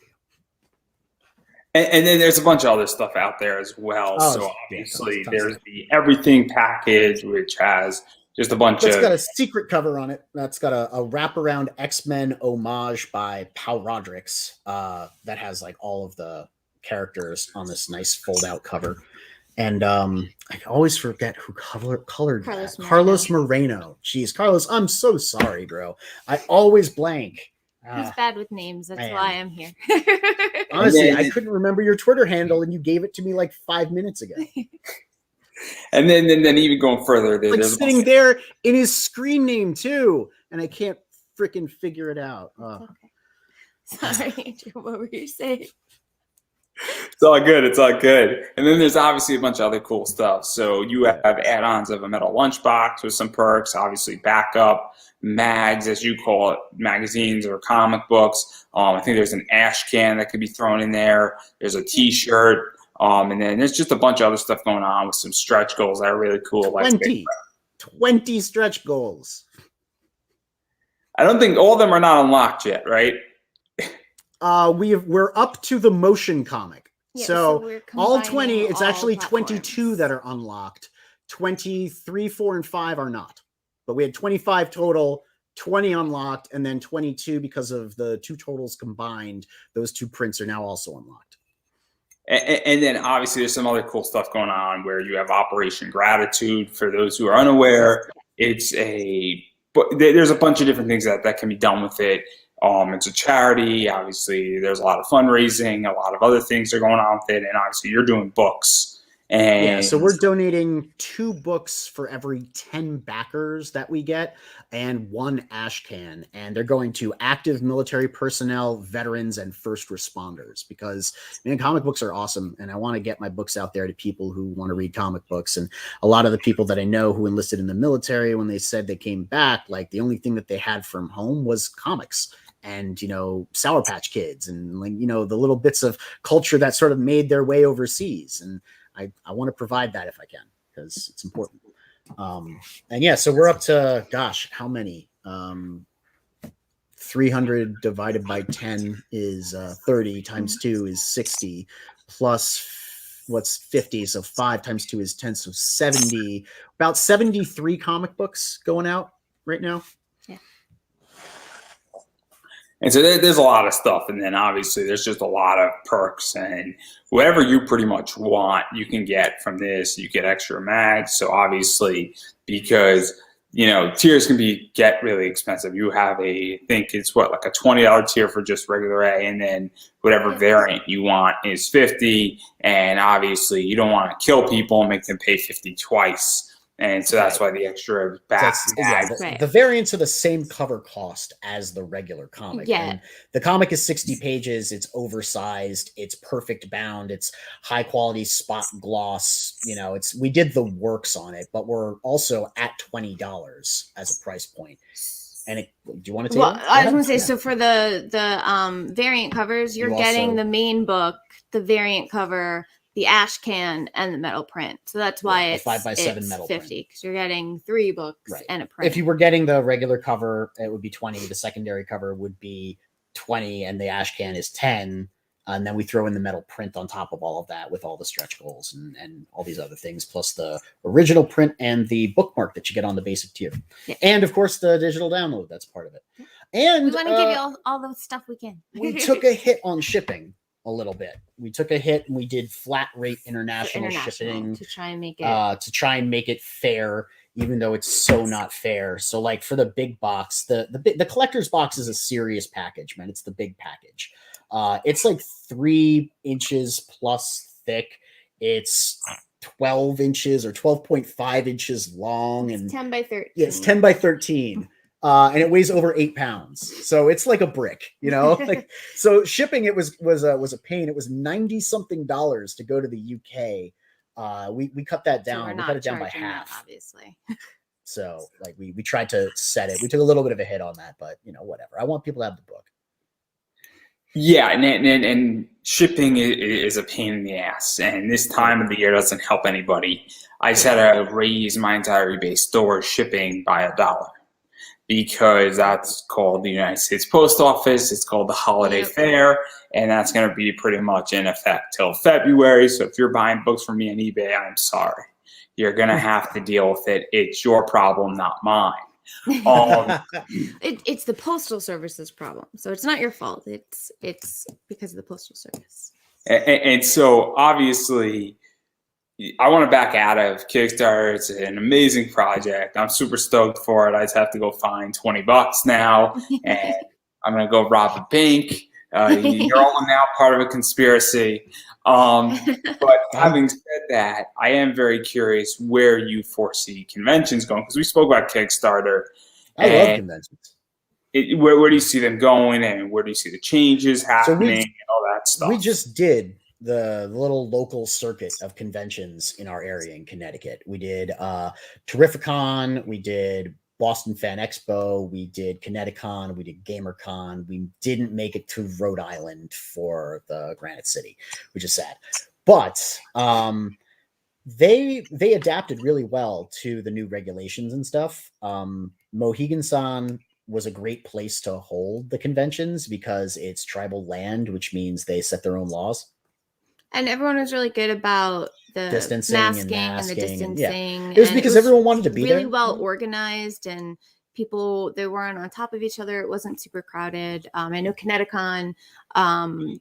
And then there's a bunch of other stuff out there as well.
Oh,
So
yeah,
obviously
tons
there's the everything package, which has just a bunch
That's
of.
got a secret cover on it. That's got a wraparound X-Men homage by Pau Rodrix that has all of the characters on this nice fold-out cover. And I always forget who colored
Carlos
that.
Moreno.
Carlos Moreno. Jeez, Carlos, I'm so sorry, bro. I always blank.
He's bad with names. That's
man.
why I'm here.
Honestly, I couldn't remember your Twitter handle, and you gave it to me 5 minutes ago.
And then even going further, there's
Sitting there in his screen name too, and I can't freaking figure it out.
Sorry, Andrew, what were you saying?
It's all good. It's all good. And then there's obviously a bunch of other cool stuff. So you have add-ons of a metal lunchbox with some perks, obviously backup, mags, as you call it, magazines or comic books. I think there's an ash can that could be thrown in there. There's a T-shirt. And then there's just a bunch of other stuff going on with some stretch goals that are really cool.
20 stretch goals.
I don't think all of them are not unlocked yet, right?
We're up to the motion comic.
Yeah,
so
we're
all
combining
20, it's
all
actually
platforms.
22 that are unlocked. 23, 4, and 5 are not. But we had 25 total, 20 unlocked, and then 22 because of the two totals combined. Those two prints are now also unlocked.
And then obviously there's some other cool stuff going on where you have Operation Gratitude. For those who are unaware, there's a bunch of different things that can be done with it. It's a charity. Obviously, there's a lot of fundraising, a lot of other things are going on with it, and obviously, you're doing books. And
yeah, so we're donating 2 books for every 10 backers that we get and 1 ash can. And they're going to active military personnel, veterans, and first responders because, man, comic books are awesome. And I want to get my books out there to people who want to read comic books. And a lot of the people that I know who enlisted in the military, when they said they came back, like the only thing that they had from home was comics. And, you know, Sour Patch Kids and, like, you know, the little bits of culture that sort of made their way overseas. And I want to provide that if I can, because it's important. And yeah, so we're up to, gosh, how many? 300 divided by 10 is 30 times 2 is 60 plus what's 50. So 5 times 2 is 10. So 70, about 73 comic books going out right now.
And so there's a lot of stuff. And then obviously there's just a lot of perks, and whatever you pretty much want, you can get from this. You get extra mags. So obviously, because, you know, tiers can get really expensive. You have I think it's like a $20 tier for just regular A, and then whatever variant you want is $50. And obviously you don't want to kill people and make them pay $50 twice. And so that's why the extra back.
The variants are the same cover cost as the regular comic.
Yeah.
And the comic is 60 pages. It's oversized. It's perfect bound. It's high quality spot gloss. You know, we did the works on it, but we're also at $20 as a price point. And do you want to take it?
I was going to say, so for the variant covers, you're getting the main book, the variant cover, the ash can, and the metal print. So that's why it's 5x7 metal 50, because you're getting 3 books and a print.
If you were getting the regular cover, it would be 20. The secondary cover would be 20, and the ash can is 10. And then we throw in the metal print on top of all of that with all the stretch goals and all these other things, plus the original print and the bookmark that you get on the basic tier. Yeah. And of course, the digital download, that's part of it. And
we want to give you all the stuff we can.
We took a hit on shipping a little bit. We took a hit and we did flat rate international shipping
to try and make it
fair, even though it's so not fair. So like for the big box, the collector's box is a serious package, man. It's the big package. It's like 3 inches plus thick. It's 12 inches or 12.5 inches long, and
10 by 13.
Yeah, it's 10 by 13. And it weighs over 8 pounds. So it's like a brick, you know, so shipping, it was a pain. It was $90-something to go to the UK. We cut that down. We cut it down by half,
obviously.
So like we tried to set it. We took a little bit of a hit on that, but you know, whatever. I want people to have the book.
Yeah. And shipping is a pain in the ass. And this time of the year doesn't help anybody. I just had to raise my entire eBay store shipping by $1. Because that's called the United States Post Office. It's called the Holiday Fair, and that's going to be pretty much in effect till February. So if you're buying books from me on eBay, I'm sorry. You're going to have to deal with it. It's your problem, not mine.
It's the Postal Service's problem. So it's not your fault. It's because of the Postal Service.
And so obviously, I want to back out of Kickstarter. It's an amazing project. I'm super stoked for it. I just have to go find $20 now, and I'm going to go rob a bank. You're all now part of a conspiracy. But having said that, I am very curious where you foresee conventions going, because we spoke about Kickstarter.
I love conventions.
Where do you see them going, and where do you see the changes happening and all that stuff?
We just did the little local circuit of conventions in our area in Connecticut. We did Terrificon, we did Boston Fan Expo, we did Kineticon, we did GamerCon. We didn't make it to Rhode Island for the Granite City, which is sad. But they adapted really well to the new regulations and stuff. Mohegan-Sun was a great place to hold the conventions because it's tribal land, which means they set their own laws.
And everyone was really good about the
distancing
masking and the distancing.
Yeah. It was because everyone wanted to be
really
there.
Well organized, and people, they weren't on top of each other. It wasn't super crowded. I know Kineticon,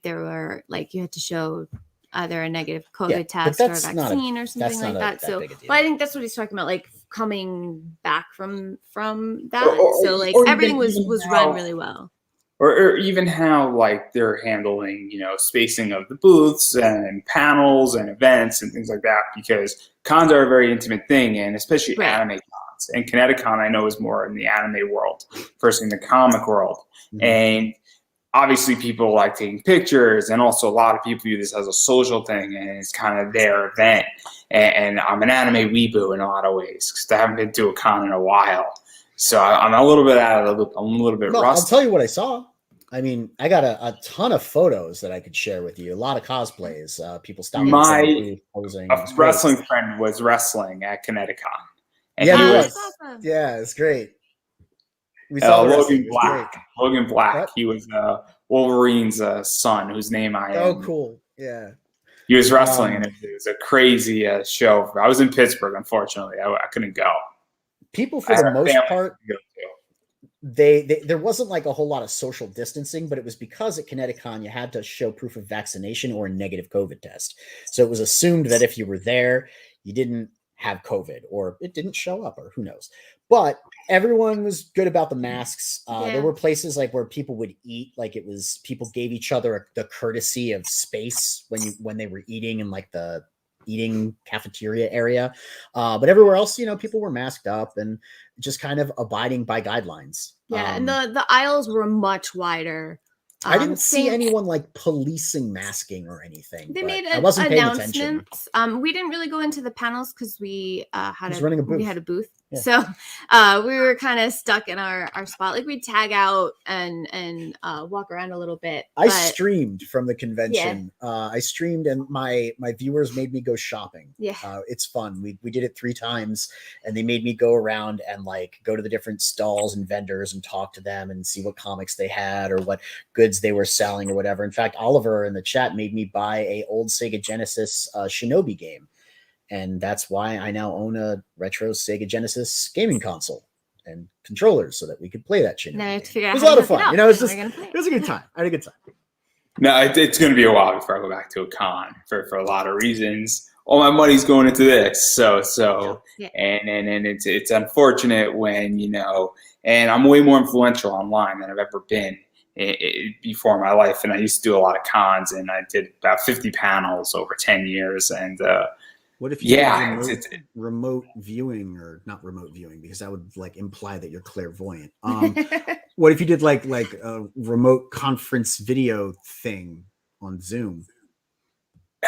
there were like, you had to show either a negative COVID test or a vaccine or something like that. So, but I think that's what he's talking about, like coming back from that. So like everything was run really well.
or even how like they're handling, spacing of the booths and panels and events and things like that, because cons are a very intimate thing, and especially
Right.
anime cons. And Kineticon, I know, is more in the anime world versus in the comic world. And obviously people like taking pictures, and also a lot of people view this as a social thing, and it's kind of their event. And I'm an anime weeboo in a lot of ways, because I haven't been to a con in a while. So I'm a little bit out of the loop. I'm a little bit
No,
rusty.
I'll tell you what I saw. I mean, I got a ton of photos that I could share with you. A lot of cosplays. People stopping
My
posing.
a wrestling friend was wrestling at Kineticon. And
Yeah,
he
he
was
was.
Awesome.
Yeah, it's great. We saw the wrestling.
Logan
It was
Black.
great.
Logan Black.
What?
He was Wolverine's son, whose name I am.
Oh, cool. Yeah.
He was wrestling, and it was a crazy show. I was in Pittsburgh, unfortunately. I couldn't go.
People, for the most part,
to go to.
there wasn't like a whole lot of social distancing, but it was because at Kineticon you had to show proof of vaccination or a negative COVID test. So it was assumed that if you were there, you didn't have COVID, or it didn't show up, or who knows. But everyone was good about the masks. There were places like where people would eat, like it was people gave each other the courtesy of space when they were eating in like the eating cafeteria area. But everywhere else, people were masked up and just kind of abiding by guidelines.
Yeah, and the aisles were much wider.
I didn't see anyone like policing masking or anything.
They made
I wasn't paying attention.
announcements. We didn't really go into the panels because we had a booth.
Yeah.
So we were kind of stuck in our spot. Like we'd tag out and walk around a little bit.
I streamed from the convention.
Yeah.
I streamed, and my viewers made me go shopping.
Yeah.
It's fun. We did it 3 times, and they made me go around and like go to the different stalls and vendors and talk to them and see what comics they had or what goods they were selling or whatever. In fact, Oliver in the chat made me buy a old Sega Genesis Shinobi game. And that's why I now own a retro Sega Genesis gaming console and controllers so that we could play that Shinobi.
Now I have to figure
it
out
was
how
a lot
to
of fun. It was a good time. I had a good time.
No, it's going to be a while before I go back to a con for a lot of reasons. All my money's going into this, and it's unfortunate when and I'm way more influential online than I've ever been before in my life. And I used to do a lot of cons, and I did about 50 panels over 10 years, and
what if you did remote viewing, or not remote viewing, because that would like imply that you're clairvoyant. What if you did like a remote conference video thing on Zoom?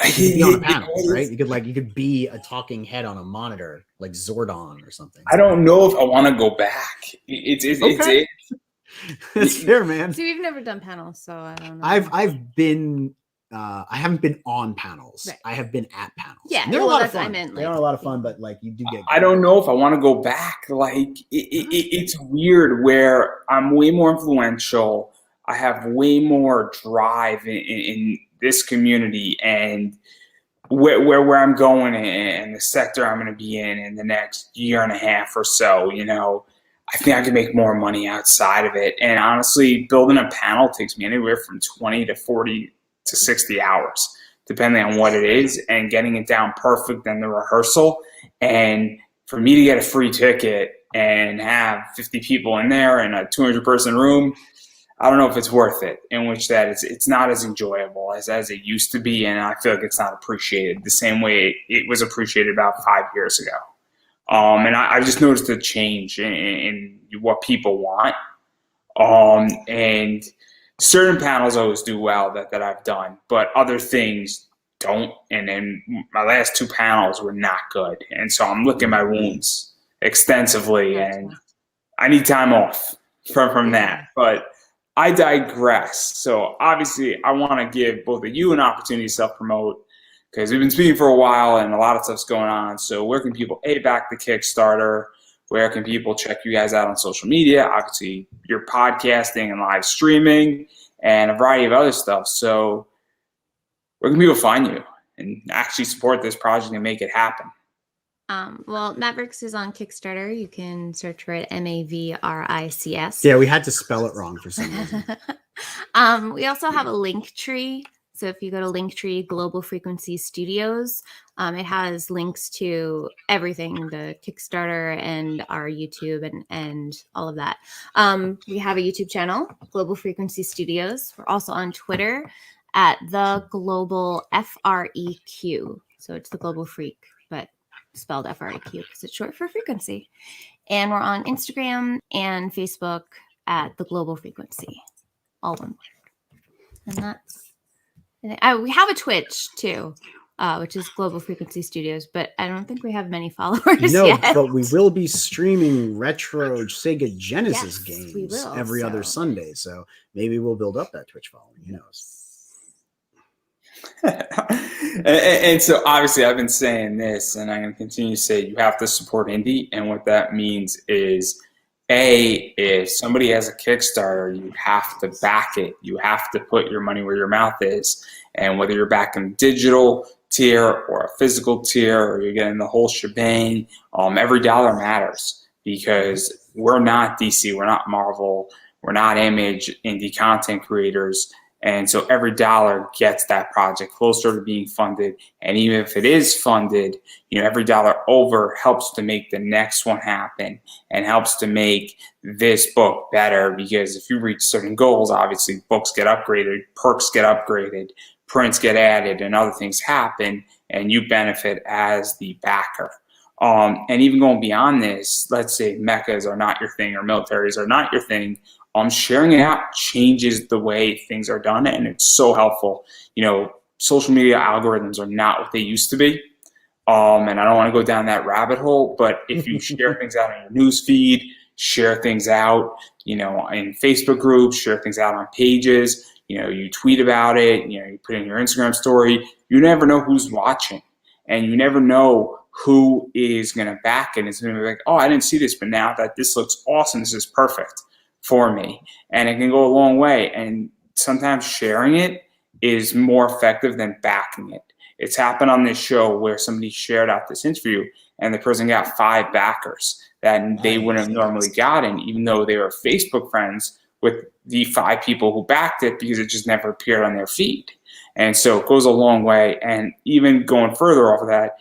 You could be on a panel, right? You could be a talking head on a monitor, like Zordon or something.
I don't know if I want to go back.
It's fair, man.
So we've never done panels, so I don't know.
I've been. I haven't been on panels.
Right.
I have been at panels.
Yeah,
they're a lot of fun.
I meant,
they are a lot of fun, but like you do get.
I don't know if I want to go back. Like it's weird where I'm way more influential. I have way more drive in this community, and where I'm going and the sector I'm going to be in the next year and a half or so. I think I can make more money outside of it. And honestly, building a panel takes me anywhere from 20 to 40 to 60 hours, depending on what it is, and getting it down perfect in the rehearsal. And for me to get a free ticket and have 50 people in there in a 200-person room, I don't know if it's worth it, in which that it's not as enjoyable as it used to be, and I feel like it's not appreciated the same way it was appreciated about 5 years ago. And I just noticed a change in what people want. And certain panels always do well that I've done, but other things don't. And then my last 2 panels were not good. And so I'm licking my wounds extensively, and I need time off from that. But I digress. So obviously I want to give both of you an opportunity to self-promote, because we've been speaking for a while and a lot of stuff's going on. So where can people back the Kickstarter? Where can people check you guys out on social media? Obviously, you're podcasting and live streaming and a variety of other stuff. So where can people find you and actually support this project and make it happen?
Well, Mavericks is on Kickstarter. You can search for it, Mavrics.
Yeah, we had to spell it wrong for some reason.
We also have a link tree. So if you go to Linktree Global Frequency Studios, it has links to everything, the Kickstarter and our YouTube and all of that. We have a YouTube channel, Global Frequency Studios. We're also on Twitter at the Global FREQ. So it's the Global Freak, but spelled FREQ because it's short for frequency. And we're on Instagram and Facebook at the Global Frequency, all one word. And that's, we have a Twitch too, which is Global Frequency Studios, but I don't think we have many followers yet.
But we will be streaming retro Sega Genesis games every other Sunday, so maybe we'll build up that Twitch following. Who knows?
and so obviously I've been saying this, and I'm going to continue to say you have to support indie, and what that means is, if somebody has a Kickstarter, you have to back it. You have to put your money where your mouth is, and whether you're backing digital tier or a physical tier, or you're getting the whole shebang, every dollar matters, because we're not DC, we're not Marvel, we're not Image, indie content creators. And so every dollar gets that project closer to being funded. And even if it is funded, every dollar over helps to make the next one happen and helps to make this book better. Because if you reach certain goals, obviously books get upgraded, perks get upgraded, prints get added, and other things happen, and you benefit as the backer. And even going beyond this, let's say mechas are not your thing or militaries are not your thing. Sharing it out changes the way things are done, and it's so helpful. Social media algorithms are not what they used to be, and I don't want to go down that rabbit hole, but if you share things out on your news feed, share things out, in Facebook groups, share things out on pages, you tweet about it, you put it in your Instagram story, you never know who's watching, and you never know who is going to back it. It's going to be like, oh, I didn't see this, but now that this looks awesome, this is perfect for me, and it can go a long way. And sometimes sharing it is more effective than backing it. It's happened on this show where somebody shared out this interview and the person got 5 backers that they wouldn't have normally gotten, even though they were Facebook friends with the 5 people who backed it, because it just never appeared on their feed. And so it goes a long way. And even going further off of that,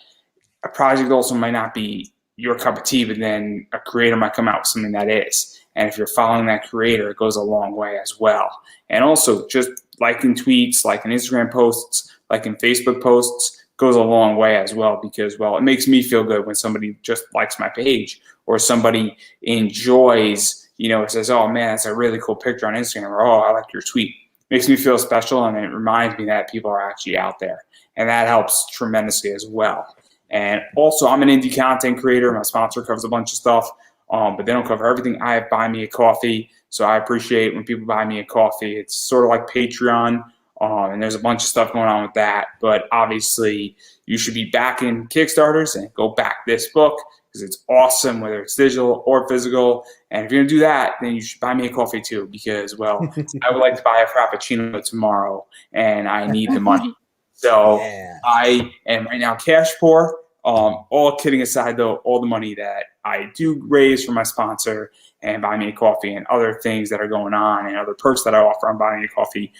a project also might not be your cup of tea, but then a creator might come out with something that is. And if you're following that creator, it goes a long way as well. And also just liking tweets, liking Instagram posts, liking Facebook posts goes a long way as well, because, well, it makes me feel good when somebody just likes my page or somebody enjoys, says, oh man, that's a really cool picture on Instagram, or oh, I like your tweet. It makes me feel special, and it reminds me that people are actually out there. And that helps tremendously as well. And also, I'm an indie content creator. My sponsor covers a bunch of stuff. But they don't cover everything. I have Buy Me a Coffee, so I appreciate when people buy me a coffee. It's sort of like Patreon, and there's a bunch of stuff going on with that. But obviously, you should be backing Kickstarters and go back this book, because it's awesome, whether it's digital or physical. And if you're going to do that, then you should buy me a coffee too, because, well, I would like to buy a Frappuccino tomorrow, and I need the money. So I am right now cash poor. All kidding aside, though, all the money that I do raise from my sponsor and Buy Me a Coffee and other things that are going on and other perks that I offer on Buy Me a Coffee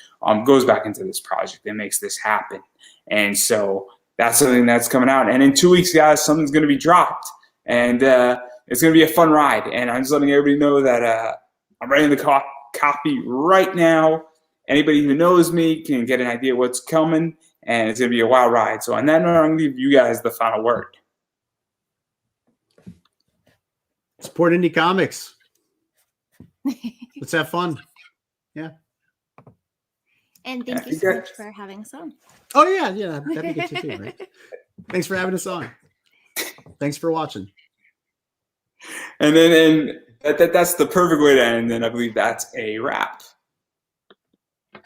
goes back into this project and makes this happen. And so that's something that's coming out. And in 2 weeks, guys, something's going to be dropped, and it's going to be a fun ride. And I'm just letting everybody know that I'm writing the copy right now. Anybody who knows me can get an idea what's coming. And it's going to be a wild ride. So on that note, I'm going to give you guys the final word.
Support indie comics. Let's have fun. Yeah.
And thank you so much for having us on.
Oh, yeah. That'd be good too, right? Thanks for having us on. Thanks for watching.
And then that's the perfect way to end. And I believe that's a wrap.